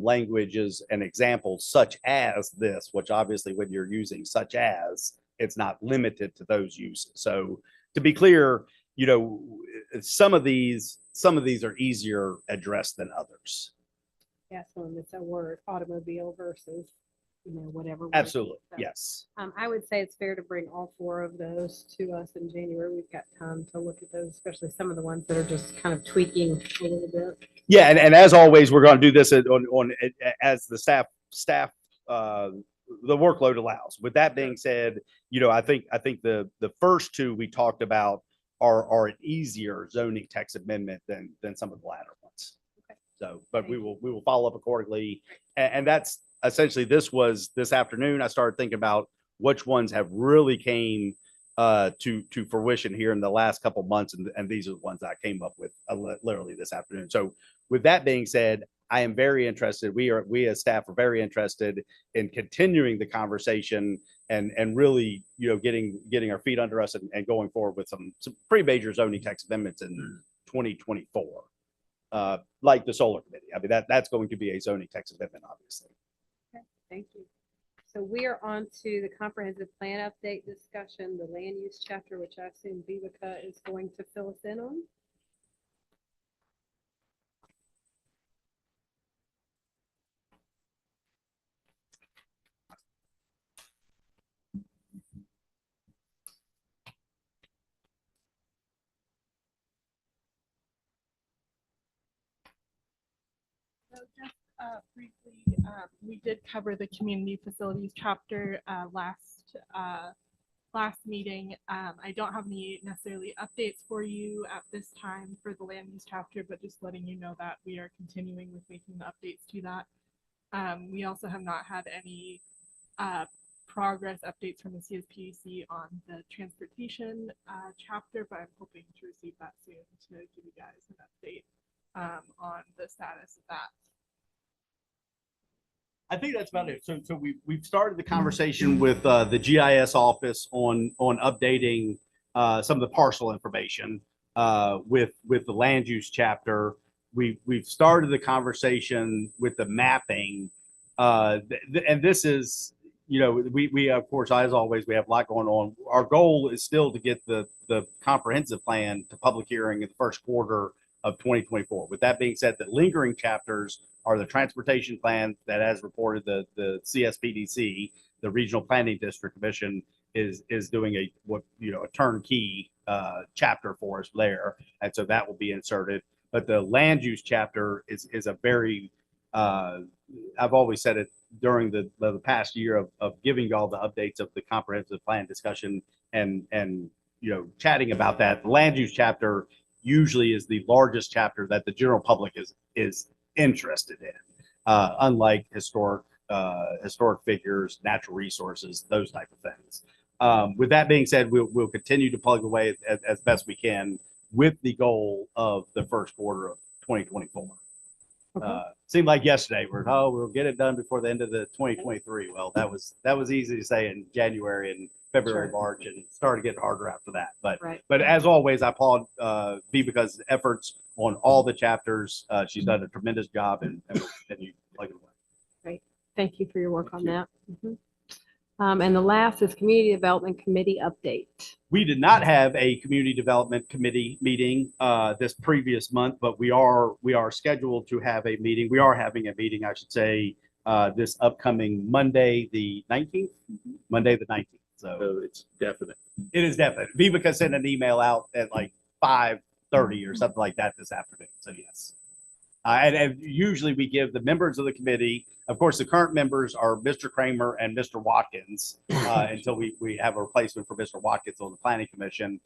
S1: languages and examples such as this, which obviously when you're using such as, it's not limited to those uses. So to be clear, some of these are easier addressed than others.
S2: Yeah, so it's a word, automobile versus, whatever.
S1: Absolutely,
S2: So,
S1: yes.
S2: I would say it's fair to bring all four of those to us in January. We've got time to look at those, especially some of the ones that are just kind of tweaking a little bit.
S1: Yeah, and as always, we're going to do this as the staff the workload allows. With that being said, I think the first two we talked about are an easier zoning text amendment than some of the latter ones.
S2: Okay.
S1: So, but we will follow up accordingly, and that's essentially this afternoon. I started thinking about which ones have really came to fruition here in the last couple months, and these are the ones that I came up with literally this afternoon. So with that being said, I am very interested. We as staff are very interested in continuing the conversation and really, getting our feet under us and going forward with some pretty major zoning text amendments in 2024, like the solar committee. I mean, that's going to be a zoning text amendment, obviously.
S2: Okay, thank you. So we are on to the comprehensive plan update discussion, the land use chapter, which I assume Vivica is going to fill us in on.
S16: So just briefly, we did cover the community facilities chapter last meeting. I don't have any necessarily updates for you at this time for the land use chapter, but just letting you know that we are continuing with making the updates to that. We also have not had any progress updates from the CSPUC on the transportation chapter, but I'm hoping to receive that soon to give you guys an update on the status of that.
S1: I think that's about it. So we've started the conversation with the GIS office on updating some of the parcel information with the land use chapter. We've started the conversation with the mapping, and this is, we of course, as always, we have a lot going on. Our goal is still to get the comprehensive plan to public hearing in the first quarter of 2024. With that being said, the lingering chapters are the transportation plan that, as reported, the CSPDC, the Regional Planning District Commission, is doing a turnkey chapter for us there, and so that will be inserted. But the land use chapter is a very I've always said it during the past year of giving y'all the updates of the comprehensive plan discussion and chatting about that. The land use chapter usually is the largest chapter that the general public is interested in, unlike historic figures, natural resources, those type of things. With that being said, we'll continue to plug away as best we can with the goal of the first quarter of 2024. Seemed like yesterday we'll get it done before the end of the 2023. Well, that was easy to say in January and February, March, and it started getting harder after that. But as always, I applaud because efforts on all the chapters. She's done a tremendous job, and we'll continue plugging away.
S2: Great. Thank you for your work on that. And the last is Community Development Committee update.
S1: We did not have a Community Development Committee meeting this previous month, but we are scheduled to have a meeting. We are having a meeting, I should say, this upcoming Monday, the 19th. Monday, the 19th.
S4: So it's definite.
S1: It is definite. Vivica sent an email out at like 5:30 or something like that this afternoon. So yes. And usually we give the members of the committee, of course, the current members are Mr. Kramer and Mr. Watkins until we have a replacement for Mr. Watkins on the Planning Commission,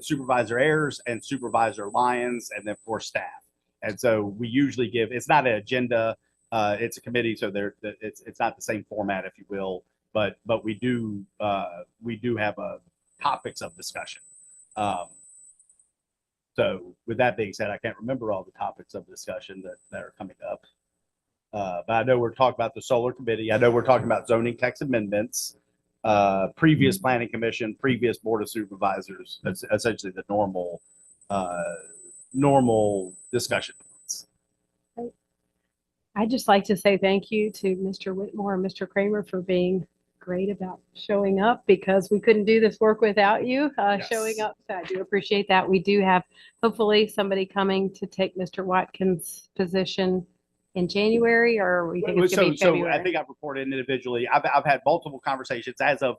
S1: Supervisor Ayers and Supervisor Lyons, and then of course staff. And so we usually give, it's not an agenda, it's a committee, so it's not the same format, if you will, but we do have topics of discussion. So with that being said, I can't remember all the topics of discussion that are coming up. But I know we're talking about the solar committee. I know we're talking about zoning text amendments, previous planning commission, previous board of supervisors. That's essentially the normal discussion points.
S2: I'd just like to say thank you to Mr. Whitmore and Mr. Kramer for being great about showing up, because we couldn't do this work without you showing up. So I do appreciate that. We do have hopefully somebody coming to take Mr. Watkins' position in January, or we think it's going to be February?
S1: So I think I've reported individually. I've had multiple conversations as of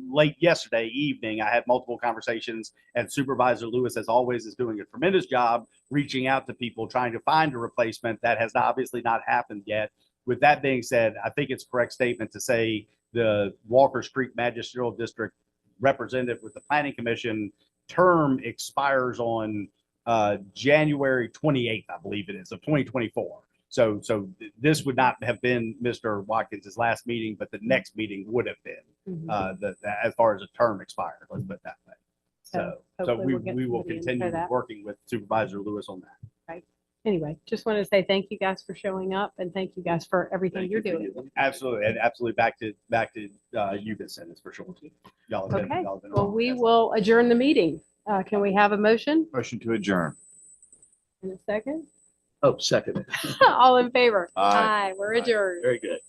S1: late yesterday evening. I had multiple conversations, and Supervisor Lewis, as always, is doing a tremendous job reaching out to people, trying to find a replacement. That has obviously not happened yet. With that being said, I think it's a correct statement to say the Walker's Creek Magisterial District representative with the Planning Commission term expires on January 28th, I believe it is, of 2024. So this would not have been Mr. Watkins' last meeting, but the next meeting would have been as far as a term expired. Let's put it that way. So we will continue working with Supervisor Lewis on that.
S2: Right. Anyway, just wanted to say thank you guys for showing up, and thank you guys for everything you're doing.
S1: Absolutely, and absolutely back to you, Ms. Simmons, for sure. Y'all have been,
S2: Okay.
S1: y'all have been
S2: Well,
S1: on.
S2: we will adjourn the meeting. Can we have a motion
S6: Motion to adjourn.
S2: in a second?
S4: Oh, second.
S2: All in favor?
S6: Aye.
S2: We're adjourned.
S4: Very good.